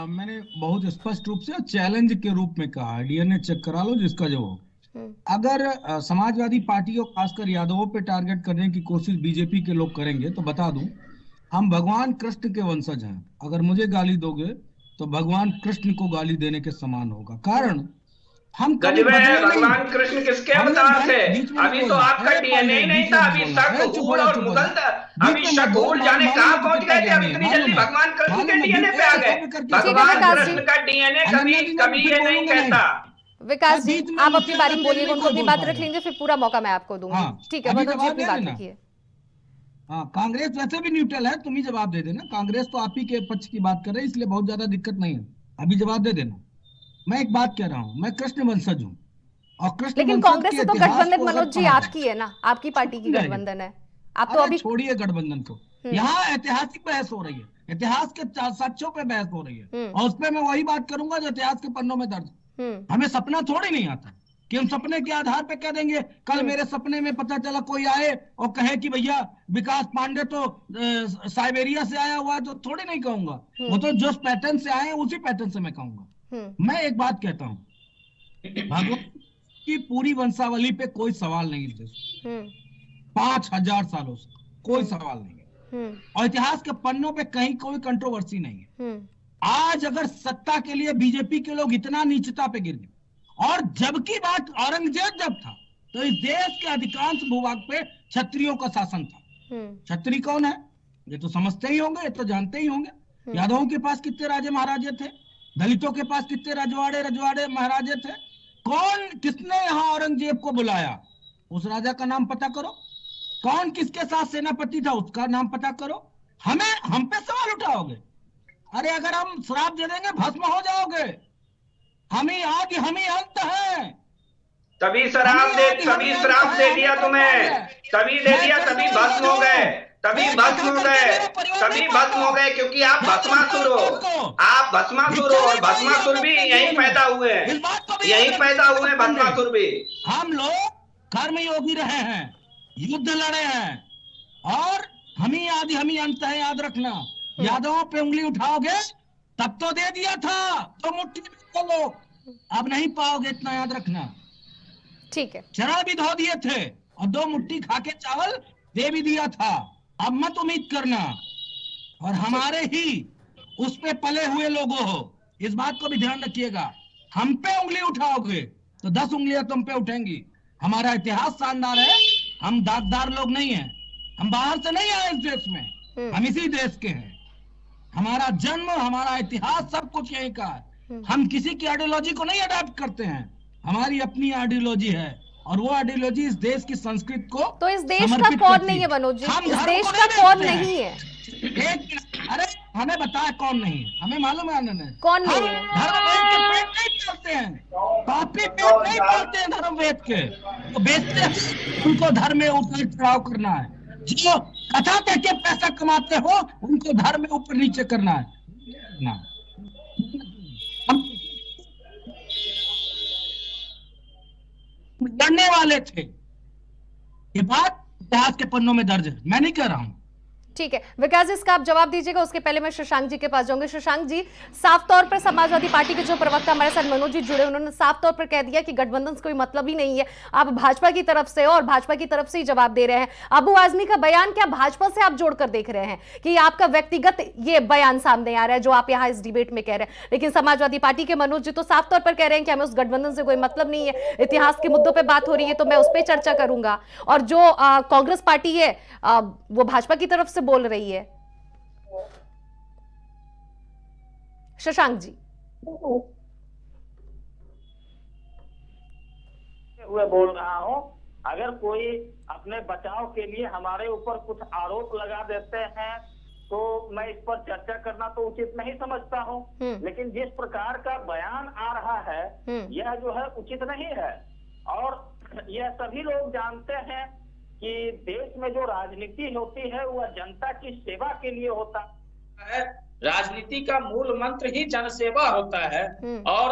मैंने बहुत स्पष्ट रूप से चैलेंज के रूप में कहा, डीएनए चेक करा लो जिसका जो हो। अगर समाजवादी पार्टी और खासकर यादवों पे टारगेट करने की कोशिश बीजेपी के लोग करेंगे तो बता दूं, हम भगवान कृष्ण के वंशज हैं। अगर मुझे गाली दोगे तो भगवान कृष्ण को गाली देने के समान होगा। कारण हम भगवान कृष्ण किसके अवतार थे? अभी तो आपका डीएनए ही नहीं था, अभी शक और मुगल था, अभी शक जाने कहां पहुंच गए थे, अब इतनी जल्दी भगवान कृष्ण के डीएनए पे आ गए। भगवान कृष्ण का डीएनए कभी ये नहीं कहता। विकास जी, आप अपनी बारी बोलिएगा, उनको अपनी बात रख लेंगे, फिर पूरा मौका मैं आपको दूंगी। ठीक है, मनोज जी अपनी बात रखिए। हाँ, कांग्रेस वैसे भी न्यूट्रल है, तुम ही जवाब दे देना। कांग्रेस तो आप ही के पक्ष की बात कर रहे हैं, इसलिए बहुत ज्यादा दिक्कत नहीं है, अभी जवाब दे देना। मैं एक बात कह रहा हूँ, मैं कृष्ण वंशज हूँ और कृष्ण, लेकिन कांग्रेस से तो गठबंधन मनोज जी आपकी है ना, आपकी पार्टी की गठबंधन है। आप तो अभी छोड़िए गठबंधन को, यहाँ ऐतिहासिक बहस हो रही है, इतिहास के साक्ष्यों पे बहस हो रही है और उस पर मैं वही बात करूंगा जो इतिहास के पन्नों में दर्ज। हमें सपना थोड़ी नहीं आता कि हम सपने के आधार पे कह देंगे कल मेरे सपने में पता चला कोई आए और कहे कि भैया विकास पांडे तो साइबेरिया से आया हुआ है, तो थोड़ी नहीं कहूंगा। वो तो जो पैटर्न से आए उसी पैटर्न से मैं कहूंगा। मैं एक बात कहता हूँ, भगवान की पूरी वंशावली पे कोई सवाल नहीं है, 5000 सालों से कोई सवाल नहीं है और इतिहास के पन्नों पे कहीं कोई कंट्रोवर्सी नहीं है। आज अगर सत्ता के लिए बीजेपी के लोग इतना नीचता पे गिर गए, और जबकि बात औरंगजेब जब था तो इस देश के अधिकांश भूभाग पे क्षत्रियों का शासन था, क्षत्रिय कौन है ये तो समझते ही होंगे, ये तो जानते ही होंगे। यादवों के पास कितने राजे महाराजे थे, दलितों के पास कितने रजवाड़े महाराजे थे। कौन किसने यहाँ औरंगजेब को बुलाया, उस राजा का नाम पता करो। कौन किसके साथ सेनापति था, उसका नाम पता करो। हम पे सवाल उठाओगे? अरे अगर हम श्राप दे देंगे भस्म हो जाओगे। हम ही आदि हम ही अंत है। तभी श्राप दे दिया तुम्हें, तभी दे दिया, तभी भस्म हो गए, तभी भस्म हो गए, क्योंकि आप भस्मासुर हो, आप भस्मासुर हो। और भस्मासुर भी यहीं पैदा हुए हैं, भस्मासुर भी। हम लोग कर्मयोगी रहे हैं, युद्ध लड़े हैं, और हम ही आदि हम ही अंत है, याद रखना। यादवों पे उंगली उठाओगे तब तो दे दिया था, तो मुट्ठी में चलो, अब नहीं पाओगे, इतना याद रखना। ठीक है, चरण भी धो दिए थे और 2 मुट्ठी खा के चावल दे भी दिया था। अब मत उम्मीद करना। और हमारे ही उस पे पले हुए लोगों हो, इस बात को भी ध्यान रखिएगा। हम पे उंगली उठाओगे तो 10 उंगलियां तुम पे उठेंगी। हमारा इतिहास शानदार है, हम दागदार लोग नहीं हैं, हम बाहर से नहीं आए इस देश में, हम इसी देश के हैं। हमारा जन्म, हमारा इतिहास, सब कुछ यही का है। हम किसी की आइडियोलॉजी को नहीं अडॉप्ट करते हैं, हमारी अपनी आइडियोलॉजी है, और वो आइडियोलॉजी इस देश की संस्कृति को, तो इस देश का कौन नहीं है मनोज जी, इस देश का कौन नहीं है? अरे हमें बताया कौन नहीं है, हमें मालूम है आनंद कौन नहीं है। धर्मवेद के पेट नहीं पालते हैं, कॉपी पेट नहीं पालते हैं धर्मवेद के, तो बेचते हैं। उनको धर्म में उतार चढ़ाव करना है, जो कथा कह के पैसा कमाते हो उनको धर्म में ऊपर नीचे करना है ना। लड़ने वाले थे, ये बात इतिहास के पन्नों में दर्ज है, मैं नहीं कह रहा हूं। ठीक है विकास जी, इसका आप जवाब दीजिएगा, उसके पहले मैं शशांक जी के पास जाऊंगी। शशांक जी, साफ तौर पर समाजवादी पार्टी के जो प्रवक्ता हमारे साथ मनोज जी जुड़े, उन्होंने साफ तौर पर कह दिया कि गठबंधन से कोई मतलब ही नहीं है, आप भाजपा की तरफ से और भाजपा की तरफ से ही जवाब दे रहे हैं। अबू आजमी का बयान क्या भाजपा से आप जोड़कर देख रहे हैं कि आपका व्यक्तिगत ये बयान सामने आ रहा है जो आप यहाँ इस डिबेट में कह रहे हैं, लेकिन समाजवादी पार्टी के मनोज जी तो साफ तौर पर कह रहे हैं कि हमें उस गठबंधन से कोई मतलब नहीं है, इतिहास के मुद्दों पर बात हो रही है तो मैं उस पर चर्चा करूंगा। और जो कांग्रेस पार्टी है वो भाजपा की तरफ से बोल रही है। शशांक जी, हुए बोल रहा हूं, अगर कोई अपने बचाव के लिए हमारे ऊपर कुछ आरोप लगा देते हैं तो मैं इस पर चर्चा करना तो उचित नहीं समझता हूं, लेकिन जिस प्रकार का बयान आ रहा है यह जो है उचित नहीं है। और यह सभी लोग जानते हैं कि देश में जो राजनीति होती है वह जनता की सेवा के लिए होता है, राजनीति का मूल मंत्र ही जनसेवा होता है। और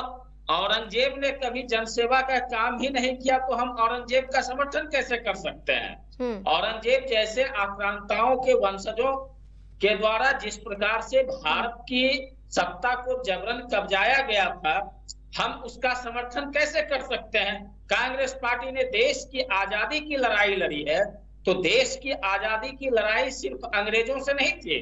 औरंगजेब ने कभी जनसेवा का काम ही नहीं किया तो हम औरंगजेब का समर्थन कैसे कर सकते हैं। औरंगजेब जैसे आक्रांताओं के वंशजों के द्वारा जिस प्रकार से भारत की सत्ता को जबरन कब्जाया गया था, हम उसका समर्थन कैसे कर सकते हैं। कांग्रेस पार्टी ने देश की आजादी की लड़ाई लड़ी है, तो देश की आजादी की लड़ाई सिर्फ अंग्रेजों से नहीं थी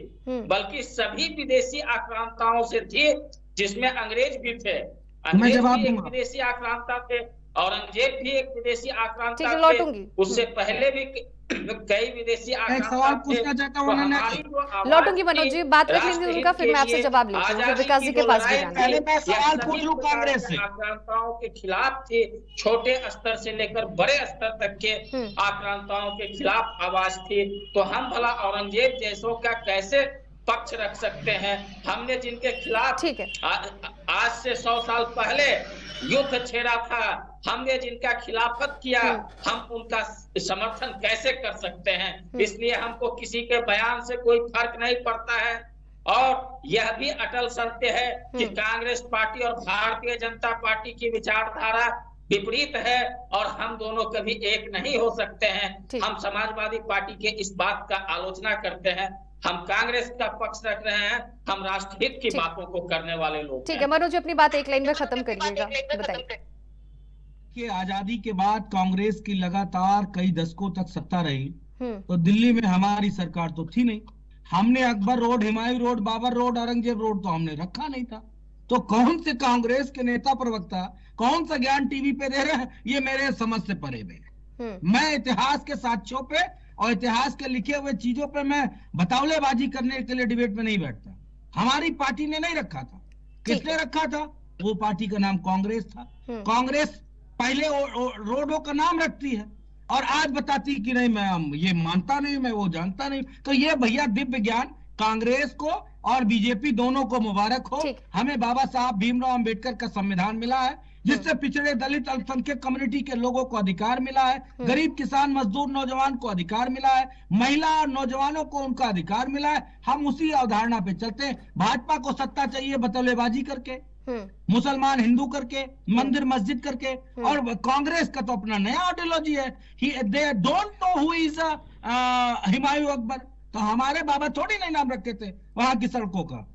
बल्कि सभी विदेशी आक्रांताओं से थी, जिसमें अंग्रेज भी थे। अंग्रेज भी एक विदेशी आक्रांता थे, औरंगजेब भी एक विदेशी आक्रांता थे, उससे पहले भी कई विदेशी सवाल पूछना चाहता हूँ। लौटूंगी मनोज जी, बात रख लेंगे उनका, फिर मैं आपसे जवाब लेती हूँ, विकास जी के पास भी जाना। पहले मैं सवाल पूछ लूं कांग्रेस से। आक्रांताओं के खिलाफ थे, छोटे स्तर से लेकर बड़े स्तर तक के आक्रांताओं के खिलाफ आवाज थी, तो हम भला औरंगजेब जैसों का कैसे पक्ष रख सकते हैं। हमने जिनके खिलाफ आज से 100 साल पहले युद्ध छेड़ा था, हमने जिनका खिलाफत किया, हम उनका समर्थन कैसे कर सकते हैं। इसलिए हमको किसी के बयान से कोई फर्क नहीं पड़ता है। और यह भी अटल सत्य है कि कांग्रेस पार्टी और भारतीय जनता पार्टी की विचारधारा विपरीत है और हम दोनों कभी एक नहीं हो सकते हैं। हम समाजवादी पार्टी के इस बात का आलोचना करते हैं, हम कांग्रेस का पक्ष रख रहे हैं, हम राष्ट्रहित की बातों को करने वाले लोग। ठीक है मनोज जी, अपनी बात एक लाइन में खत्म करिएगा, बताइए। कि आजादी के बाद कांग्रेस की लगातार कई दशकों तक सत्ता रही, तो दिल्ली में हमारी सरकार तो थी नहीं। हमने Akbar road, Humayun road, Babur road, Aurangzeb road तो हमने रखा नहीं था। तो कौन से कांग्रेस के नेता प्रवक्ता कौन सा ज्ञान टीवी पे दे रहे हैं, ये मेरे समझ से परे में है। मैं इतिहास के साक्ष्यों पे और इतिहास के लिखे हुए चीजों पे मैं बतौलेबाजी करने के लिए डिबेट में नहीं बैठता। हमारी पार्टी ने नहीं रखा था। किसने रखा था? वो पार्टी का नाम कांग्रेस था। कांग्रेस पहले रोडों का नाम रखती है और आज बताती कि नहीं मैं ये मानता नहीं, मैं वो जानता नहीं। तो ये भैया दिव्य ज्ञान कांग्रेस को और बीजेपी दोनों को मुबारक हो। हमें बाबा साहब भीमराव अंबेडकर का संविधान मिला है जिससे पिछड़े दलित अल्पसंख्यक कम्युनिटी के लोगों को अधिकार मिला है, गरीब किसान मजदूर नौजवान को अधिकार मिला है, महिला और नौजवानों को उनका अधिकार मिला है। हम उसी अवधारणा पे चलते हैं। भाजपा को सत्ता चाहिए बतौलेबाजी करके, मुसलमान हिंदू करके, मंदिर मस्जिद करके, और कांग्रेस का तो अपना नया आइडियोलॉजी है। They don't know who is Humayun Akbar. तो हमारे बाबा थोड़ी नहीं नाम रखे थे वहां की सड़कों का।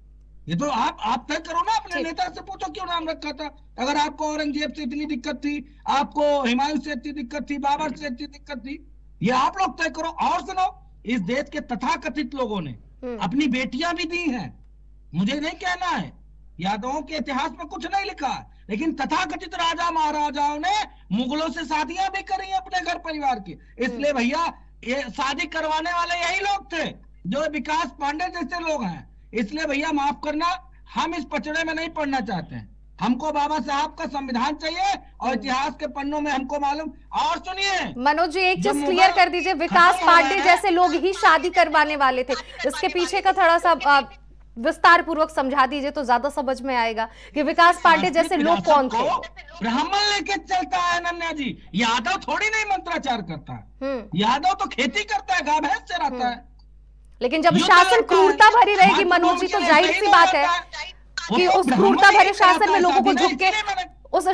ये तो आप तय करो ना, अपने नेता से पूछो क्यों नाम रखा था। अगर आपको औरंगजेब से इतनी दिक्कत थी, आपको हुमायूं से इतनी दिक्कत थी, बाबर से इतनी दिक्कत थी, ये आप लोग तय करो। और सुनो, इस देश के तथाकथित लोगों ने अपनी बेटियां भी दी हैं। मुझे नहीं कहना है, यादवों के इतिहास में कुछ नहीं लिखा, लेकिन तथाकथित राजा महाराजाओं ने मुगलों से शादियां भी करी अपने घर परिवार की। इसलिए भैया ये शादी करवाने वाले यही लोग थे जो विकास पांडे जैसे लोग हैं। इसलिए भैया माफ करना, हम इस पचड़े में नहीं पढ़ना चाहते हैं। हमको बाबा साहब का संविधान चाहिए और इतिहास के पन्नों में हमको मालूम। और सुनिए मनोज जी, एक चीज क्लियर कर दीजिए, विकास पांडे जैसे लोग ही शादी करवाने वाले थे, इसके पीछे का थोड़ा सा विस्तार पूर्वक समझा दीजिए तो ज्यादा समझ में आएगा कि विकास पांडे जैसे लोग कौन थे। ब्राह्मण लेके चलता है अनन्या जी। यादव थोड़ी नहीं मंत्राचार करता है, यादव तो खेती करता है, गाय भैंस से रहता है। लेकिन जब शासन क्रूरता भरी रहेगी मनोज जी, तो जाहिर सी बात है कि उस क्रूरता भरे शासन में लोगों को झुक के उस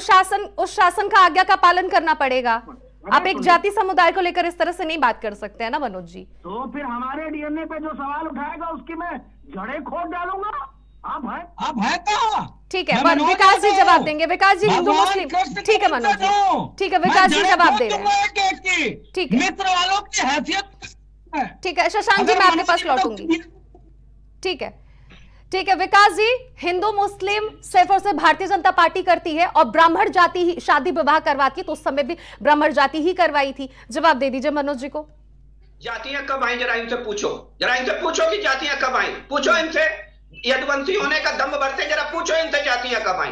शासन का आज्ञा का पालन करना पड़ेगा। आप एक जाति समुदाय को लेकर इस तरह से नहीं बात कर सकते हैं ना मनोज जी। तो फिर हमारे डीएनए पे जो सवाल उठाएगा उसकी मैं जड़ें खोद डालूंगा। आप है कहाँ? ठीक है, विकास जी जवाब देंगे। विकास जी हिंदू मुस्लिम, ठीक है मनोज जी, ठीक है विकास जी जवाब दे रहे हैं। ठीक है, मित्र वालों की हैसियत। ठीक है शशांक जी, मैं आपके पास लौटूंगी। ठीक है, ठीक है विकास जी, हिंदू मुस्लिम सिर्फ और सिर्फ भारतीय जनता पार्टी करती है और ब्राह्मण जाति ही शादी विवाह करवाती है, तो उस समय भी ब्राह्मण जाति ही करवाई थी। जवाब दे दीजिए मनोज जी को। जातियां कब आई, जरा इनसे पूछो कि जातियां कब आई। पूछो इनसे, यदुवंशी होने का दम बरसे, जरा पूछो इनसे जातियां कब आई,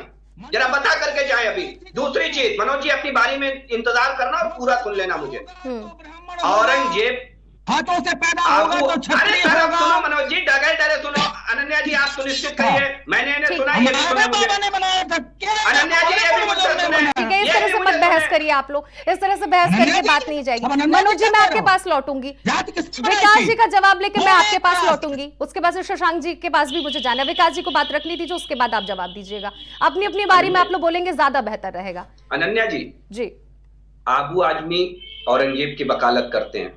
जरा बता करके जाए। अभी दूसरी चीज, मनोज जी अपनी बारी में इंतजार करना और पूरा सुन लेना मुझे। औरंगजेब हाथों से पैदा होगा तो क्षत्रिय होगा। सुनो मनोज जी, डरे सुनो। अनन्या जी आप सुनिश्चित करिए, मैंने इन्हें सुना, ये भी सुने मुझे। अनन्या जी ये भी मुझे सुने। ठीक है, इस तरह से मत बहस करिए आप लोग, इस तरह से बहस करके बात नहीं जाएगी। मनोज जी मैं आपके पास लौटूंगी, विकास जी का जवाब लेके मैं आपके पास लौटूंगी, उसके बाद शशांक जी के पास भी मुझे जाना है। विकास जी को बात रखनी थी जो, उसके बाद आप जवाब दीजिएगा। अपनी अपनी बारी में आप लोग बोलेंगे, ज्यादा बेहतर रहेगा। अनन्या जी आबू आजमी औरंगजेब की वकालत करते हैं,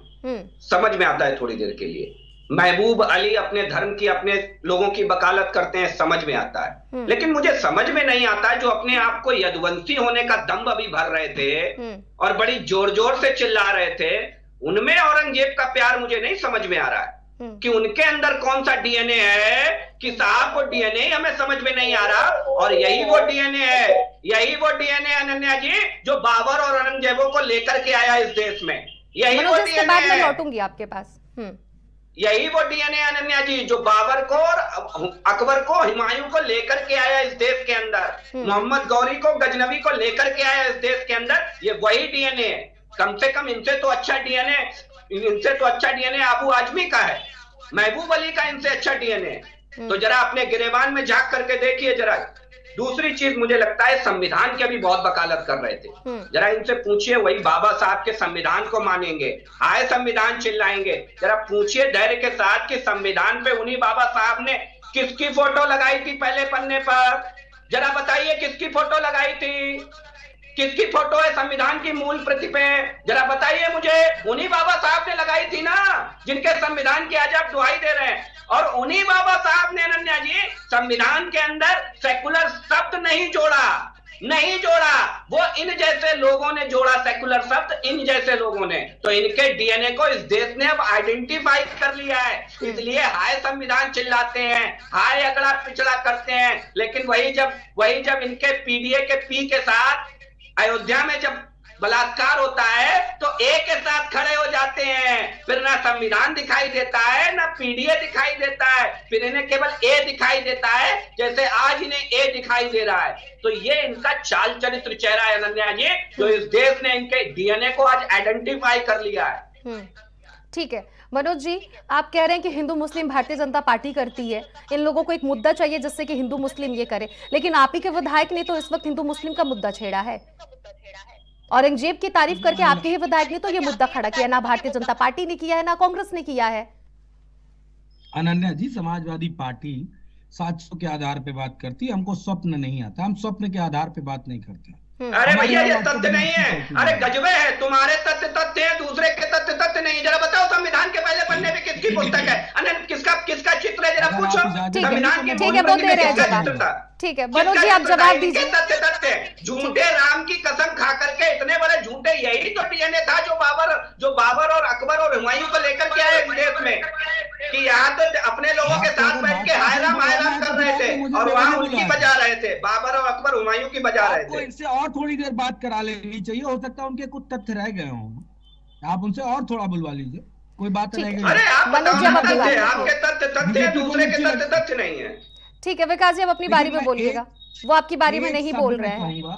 समझ में आता है थोड़ी देर के लिए। महबूब अली अपने धर्म की, अपने लोगों की वकालत करते हैं, समझ में आता है। लेकिन मुझे समझ में नहीं आता है जो अपने आप को यदुवंशी होने का दम अभी भर रहे थे और बड़ी जोर जोर से चिल्ला रहे थे, उनमें औरंगजेब का प्यार मुझे नहीं समझ में आ रहा है कि उनके अंदर कौन सा डीएनए है कि साहब वो डीएनए हमें समझ में नहीं आ रहा। और यही वो डीएनए है अनन्या जी जो बाबर और औरंगजेबों को लेकर के आया इस देश में। यही वो डीएनए है, लौटूंगी आपके पास। यही वो डीएनए अनन्या जी जो बाबर को और अकबर को, हुमायूं को लेकर के आया इस देश के अंदर, मोहम्मद गौरी को, गजनवी को लेकर के आया इस देश के अंदर। ये वही डीएनए है। कम से कम इनसे तो अच्छा डीएनए आबू आजमी का है, महबूब अली का इनसे अच्छा डीएनए है। तो जरा अपने गिरेबान में झांक करके देखिए जरा। दूसरी चीज मुझे लगता है संविधान की अभी बहुत वकालत कर रहे थे, जरा इनसे पूछिए, वही बाबा साहब के संविधान को मानेंगे, हाय संविधान चिल्लाएंगे। जरा पूछिए धैर्य के साथ कि संविधान पे उन्हीं बाबा साहब ने किसकी फोटो लगाई थी पहले पन्ने पर। जरा बताइए किसकी फोटो लगाई थी, किसकी फोटो है संविधान की मूल प्रति पे, जरा बताइए मुझे। उन्हीं बाबा साहब ने लगाई थी ना, जिनके संविधान की आज आप दुहाई दे रहे हैं। और उन्हीं बाबा साहब ने अनन्या जी संविधान के अंदर सेकुलर शब्द नहीं जोड़ा, वो इन जैसे लोगों ने जोड़ा सेकुलर शब्द, इन जैसे लोगों ने। तो इनके डीएनए को इस देश ने अब आइडेंटिफाई कर लिया है, इसलिए हाय संविधान चिल्लाते हैं, हाय अगड़ा पिछड़ा करते हैं। लेकिन वही जब इनके पीडीए के पी के साथ अयोध्या में जब बलात्कार होता है तो ए के साथ खड़े हो जाते हैं, फिर ना संविधान दिखाई देता है ना पीडीए दिखाई देता है, फिर इन्हें केवल ए दिखाई देता है, जैसे आज इन्हें ए दिखाई दे रहा है। तो ये इनका चाल चरित्र चेहरा है अनन्या जी, जो इस देश ने इनके डीएनए को आज आइडेंटिफाई कर लिया है। ठीक है मनोज जी, आप कह रहे हैं कि हिंदू मुस्लिम भारतीय जनता पार्टी करती है, इन लोगों को एक मुद्दा चाहिए जिससे कि हिंदू मुस्लिम ये करे, लेकिन आप ही के विधायक ने तो इस वक्त हिंदू मुस्लिम का मुद्दा छेड़ा है। औरंगजेब की तारीफ करके आपके ही विधायक ने तो ये मुद्दा खड़ा किया, ना भारतीय जनता पार्टी ने किया है ना कांग्रेस ने किया है। अनन्या जी, समाजवादी पार्टी साक्ष्यों के आधार पे बात करती है, हमको स्वप्न नहीं आता, हम स्वप्न के आधार पे बात नहीं करते। अरे भैया ये तथ्य नहीं है, अरे गजबे है तुम्हारे तथ्य तथ्य है, दूसरे के तथ्य तथ्य नहीं। जरा बताओ संविधान के पहले पन्ने पे किसकी पुस्तक है, अनंत किसका चित्र है, जरा पूछो। संविधान की ठीक है वो दे रहे हैं जवाब। ठीक है मनोज जी आप जवाब दीजिए। तथ्य झूठे राम की कसम खा करके इतने बड़े झूठे, यही तो डीएनए था जो बाबर और अकबर और हुमायूं को लेकर के आए देश में, कि यहाँ तो अपने लोगों के साथ बैठ के हाय राम कर रहे थे और वहाँ उनकी बजा रहे थे, बाबर और अकबर हुमायूं की बजा रहे थे। इनसे और थोड़ी देर बात करा लेनी चाहिए, हो सकता है उनके कुछ तथ्य रह गए हों, आप उनसे और थोड़ा बुलवा लीजिए, कोई बात रह गई। अरे आप बताओ, आपके तथ्य दूसरे के तथ्य नहीं है। ठीक है विकास जी, अब अपनी बारी में बोलिएगा, वो आपकी बारी में नहीं बोल रहे हैं।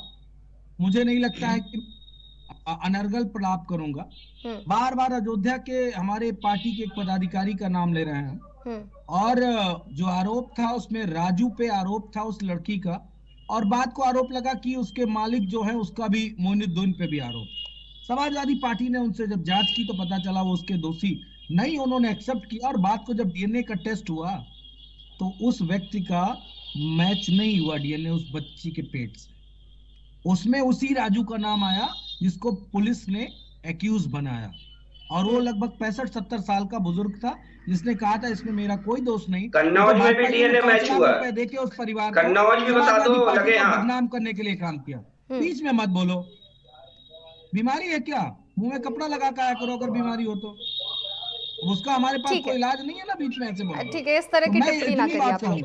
मुझे नहीं लगता है कि अनर्गल प्रलाप करूंगा, बार बार अयोध्या के हमारे पार्टी के एक पदाधिकारी का नाम ले रहे हैं, और जो आरोप था उसमें राजू पे आरोप था उस लड़की का, और बात को आरोप लगा कि उसके मालिक जो है उसका भी मोइनुद्दीन पे भी आरोप। समाजवादी पार्टी ने उनसे जब जांच की तो पता चला वो उसके दोषी नहीं, उन्होंने एक्सेप्ट किया, और बात को जब डीएनए का टेस्ट हुआ तो उस व्यक्ति का मैच नहीं हुआ डीएनए उस बच्ची के पेट से, उसमें उसी राजू का नाम आया जिसको पुलिस ने एक्यूज बनाया, और वो लगभग 65-70 साल का बुजुर्ग था जिसने कहा था इसमें मेरा कोई दोष नहीं। कन्नौज में भी डीएनए मैच हुआ, देखे उस परिवार कन्नौज भी बता दो, लगे बदनाम करने के लिए काम किया। बीच में मत बोलो, बीमारी है क्या, मुंह में कपड़ा लगा के आया करो अगर बीमारी हो तो, उसका हमारे पास कोई इलाज नहीं है ना, बीच में ऐसे बोलो। ठीक है, इस तरह की टिप्पणी ना करिए आप लोग।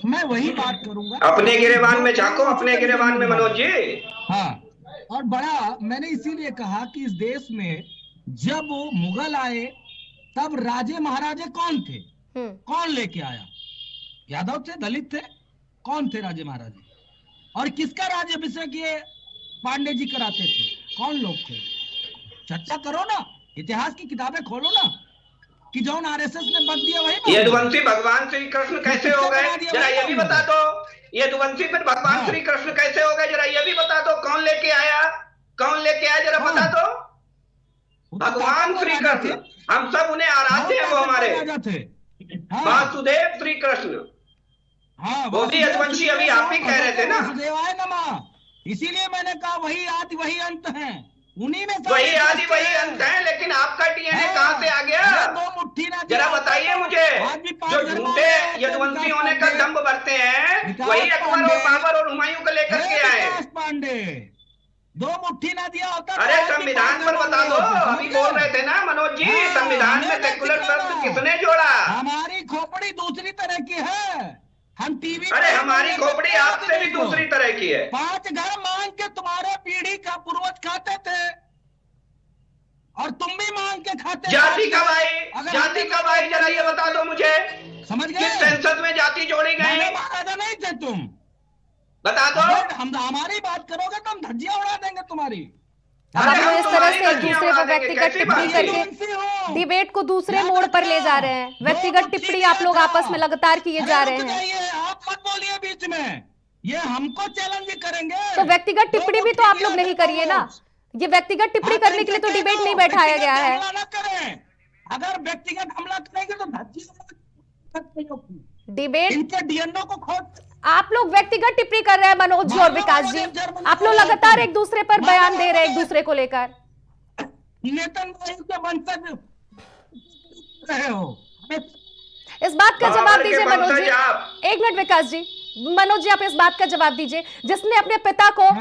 मैं वही बात करूंगा, अपने गिरेबान में झांको, अपने गिरेबान में मनोज जी। हाँ, और बड़ा मैंने इसीलिए कहा कि इस देश में जब वो मुगल आए तब राजे महाराजे कौन थे, कौन लेके आया, यादव थे, दलित थे, कौन थे राजे महाराजे, और किसका राज्याभिषेक ये पांडे जी कराते थे, कौन लोग थे, चर्चा करो ना, इतिहास की किताबें खोलो ना, कि जौन आरएसएस ने बद दिया वही। यदुवंशी भगवान श्री कृष्ण कैसे हो गए, जरा ये भी बता दो। यदुवंशी पर भगवान श्री कृष्ण कैसे हो गए, जरा ये भी बता दो। कौन लेके आया, कौन लेके आया, जरा बता दो। भगवान श्री कृष्ण, हम सब उन्हें आराध्य हैं, वो हमारे वासुदेव श्री कृष्ण, वो भी यदुवंशी अभी आप ही कह रहे थे ना। वासुदेवाय नमः, इसीलिए मैंने कहा वही आदि वही अंत है, उन्हीं में वही आदि वही अंत है, लेकिन आपका डीएनए कहां से आ गया, दो मुट्ठी ना जरा बताइए मुझे। जो झूठे यदुवंशी होने का दंभ भरते हैं वही अकबर और बाबर और हुमायूं को लेकर के आए। पांडे दो मुट्ठी ना दिया होता। अरे संविधान पर बता दो, अभी बोल रहे थे ना मनोज जी, संविधान में सेकुलर शब्द किसने जोड़ा। हमारी खोपड़ी दूसरी तरह की है, हम टीवी, अरे हमारी खोपड़ी आपसे भी दूसरी तरह की है। 5 घर मांग के तुम्हारे पीढ़ी का पूर्वज खाते थे और तुम भी मांग के खाते। जाति कब आई, जाति कब आई, जरा ये बता दो मुझे, समझ गए? किस सेंसस में जाति जोड़ी गई, महाराजा नहीं थे तुम, बता दो। हम हमारी बात करोगे तो हम धज्जियां उड़ा देंगे तुम्हारी। अब आप लोग इस तरह से एक दूसरे पर व्यक्तिगत टिप्पणी करके डिबेट को दूसरे मोड़ पर ले जा रहे हैं। व्यक्तिगत टिप्पणी आप लोग आपस में लगातार किए जा रहे हैं। आप मत बोलिए बीच में, ये हमको चैलेंज करेंगे। तो व्यक्तिगत टिप्पणी भी तो आप लोग नहीं करिए ना, ये व्यक्तिगत टिप्पणी करने के लिए तो डिबेट नहीं बैठाया गया है। अगर व्यक्तिगत हमला करेंगे तो डिबेट, इनके डीएनए को खोज। आप लोग व्यक्तिगत टिप्पणी कर रहे हैं मनोज जी और विकास जी, आप लोग लगातार एक दूसरे पर बयान दे रहे हैं एक दूसरे को लेकर। नेतन्याहू के वंशज रहे हो, इस बात का जवाब दीजिए मनोज जी। एक मिनट विकास जी, मनोज जी आप इस बात का जवाब दीजिए, जिसने अपने पिता को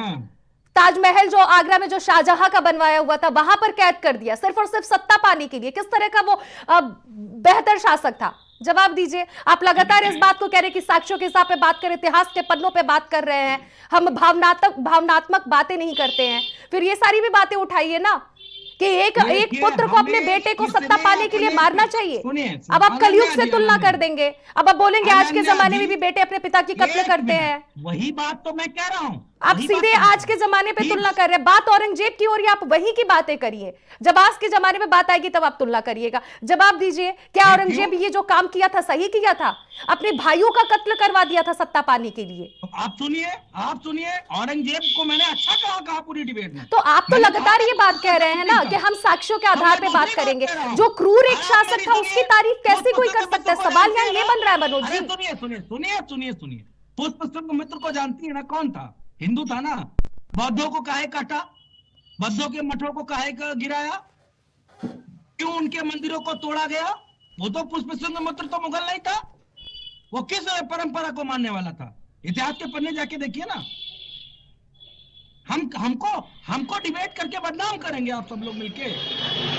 ताजमहल जो आगरा में जो शाहजहां का बनवाया हुआ था वहां पर कैद कर दिया सिर्फ और सिर्फ सत्ता पाने के लिए, किस तरह का वो बेहतर शासक था। जवाब दीजिए। आप लगातार इस बात को कह रहे हैं कि साक्ष्यों के हिसाब पे बात करें, इतिहास के पन्नों पे बात कर रहे हैं, हम भावनात्मक बातें नहीं करते हैं, फिर ये सारी भी बातें उठाइए ना कि एक पुत्र को अपने बेटे को सत्ता पाने के लिए मारना चाहिए। अब आप कलयुग से तुलना कर देंगे, अब आप बोलेंगे आज के जमाने में भी बेटे अपने पिता की कत्ल करते हैं। वही बात तो मैं कह रहा हूँ, आप सीधे आज के जमाने पे तुलना कर रहे हैं। बात औरंगजेब की हो रही है, आप वही की बातें करिए। जब आज के जमाने में बात आएगी तब आप तुलना करिएगा। जवाब दीजिए, क्या औरंगजेब ये जो काम किया था सही किया था? अपने भाइयों का कत्ल करवा दिया था सत्ता पाने के लिए। आप सुनिए, औरंगजेब को मैंने अच्छा कहा पूरी डिबेट में। तो आप तो लगातार ये बात कह रहे हैं ना कि हम साक्ष्यों के आधार पे बात करेंगे। जो क्रूर एक शासक था उसकी तारीफ कैसे कोई कर सकता है? सवाल यहाँ ये बन रहा है मनोज जी। सुनिए, पुष्पचंद्र मित्र को जानती है ना, कौन था? हिंदू था ना। बौद्धों को काहे काटा, बौद्धों के मठों को काहे गिराया, क्यों उनके मंदिरों को तोड़ा गया? वो तो पुष्पचंद्र मित्र तो मुगल नहीं था, वो किस परंपरा को मानने वाला था? इतिहास के पन्ने जाके देखिए ना। हमको डिबेट करके बदनाम करेंगे आप सब लोग मिलके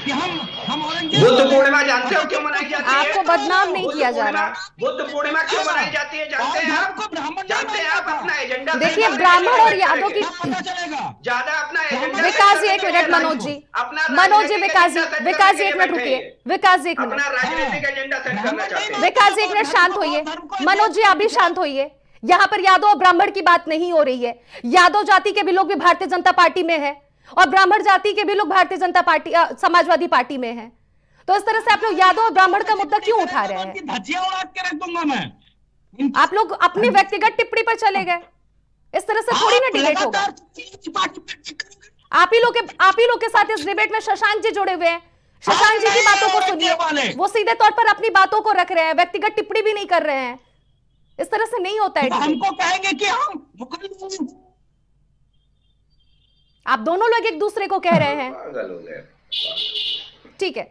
कि हम औरंगजेब। बुद्ध पूर्णिमा जानते हो क्यों मनाई जाती है? आपको बदनाम नहीं किया जा रहा। बुद्ध पूर्णिमा क्यों मनाई जाती है जानते हैं आप? जानते हैं आप? अपना एजेंडा देखिए, ब्राह्मण और यादव की पता चलेगा ज्यादा अपना एजेंडा। विकास जी एक मिनट, मनोज जी विकास जी एक मिनट रुकिए। विकास जी एक मिनट, अपना राजनीतिक एजेंडा सेट करना चाहते हैं। विकास जी एक मिनट शांत होइए। मनोज जी आप भी शांत होइए। यहां पर यादव और ब्राह्मण की बात नहीं हो रही है। यादव जाति के भी लोग भी भारतीय जनता पार्टी में है और ब्राह्मण जाति के भी लोग भारतीय जनता पार्टी समाजवादी पार्टी में है। तो इस तरह से आप लोग यादव और ब्राह्मण का मुद्दा क्यों उठा रहे हैं? धज्जियां उड़ा के रख दूंगा मैं। आप लोग अपनी व्यक्तिगत टिप्पणी पर चले गए। इस तरह से थोड़ी ना डिबेट होगा। आप ही लोग के साथ इस डिबेट में शशांक जी जुड़े हुए हैं। शशांक जी की बातों को सुनिए, वो सीधे तौर पर अपनी बातों को रख रहे हैं, व्यक्तिगत टिप्पणी भी नहीं कर रहे हैं। इस तरह से नहीं होता है। हमको कहेंगे कि हम आप दोनों लोग एक दूसरे को कह रहे हैं। ठीक है,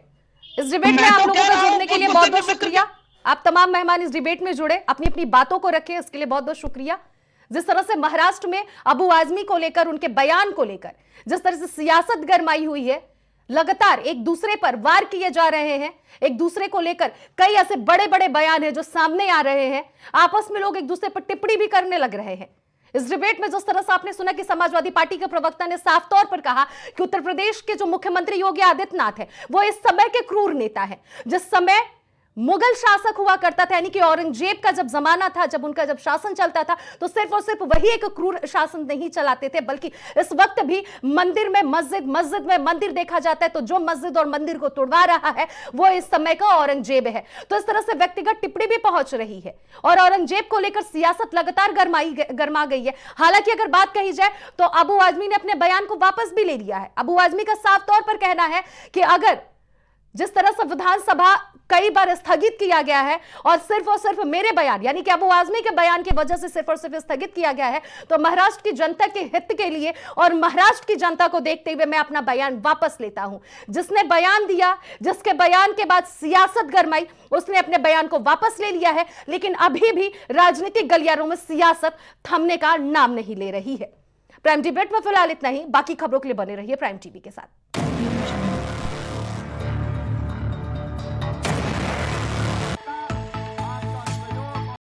इस डिबेट में आप लोगों का जुड़ने के लिए बहुत बहुत शुक्रिया। आप तमाम मेहमान इस डिबेट में जुड़े, अपनी अपनी बातों को रखे, इसके लिए बहुत बहुत शुक्रिया। जिस तरह से महाराष्ट्र में अबू आजमी को लेकर, उनके बयान को लेकर जिस तरह से सियासत गरमाई हुई है, लगातार एक दूसरे पर वार किए जा रहे हैं, एक दूसरे को लेकर कई ऐसे बड़े बड़े बयान हैं जो सामने आ रहे हैं, आपस में लोग एक दूसरे पर टिप्पणी भी करने लग रहे हैं। इस डिबेट में जिस तरह से आपने सुना कि समाजवादी पार्टी के प्रवक्ता ने साफ तौर पर कहा कि उत्तर प्रदेश के जो मुख्यमंत्री योगी आदित्यनाथ है वो इस समय के क्रूर नेता है। जिस समय मुगल शासक हुआ करता था, यानी कि औरंगजेब का जब जमाना था, जब उनका जब शासन चलता था, तो सिर्फ और सिर्फ वही एक क्रूर शासन नहीं चलाते थे, बल्कि इस वक्त भी मंदिर में मस्जिद, मस्जिद में मंदिर देखा जाता है। तो जो मस्जिद और मंदिर को तोड़वा रहा है वो इस समय का औरंगजेब है। तो इस तरह से व्यक्तिगत टिप्पणी भी पहुंच रही है और औरंगजेब को लेकर सियासत लगातार गरमा गई है। हालांकि अगर बात कही जाए तो अबू आजमी ने अपने बयान को वापस भी ले लिया है। अबू आजमी का साफ तौर पर कहना है कि अगर जिस तरह से विधानसभा कई बार स्थगित किया गया है और सिर्फ मेरे बयान, यानी कि अबू आजमी के बयान की वजह से सिर्फ और सिर्फ स्थगित किया गया है, तो महाराष्ट्र की जनता के हित के लिए और महाराष्ट्र की जनता को देखते हुए मैं अपना बयान वापस लेता हूं। जिसने बयान दिया, जिसके बयान के बाद सियासत गरमाई, उसने अपने बयान को वापस ले लिया है। लेकिन अभी भी राजनीतिक गलियारों में सियासत थमने का नाम नहीं ले रही है। प्राइम डिबेट में फिलहाल इतना ही। बाकी खबरों के लिए बने रहिए प्राइम टीवी के साथ।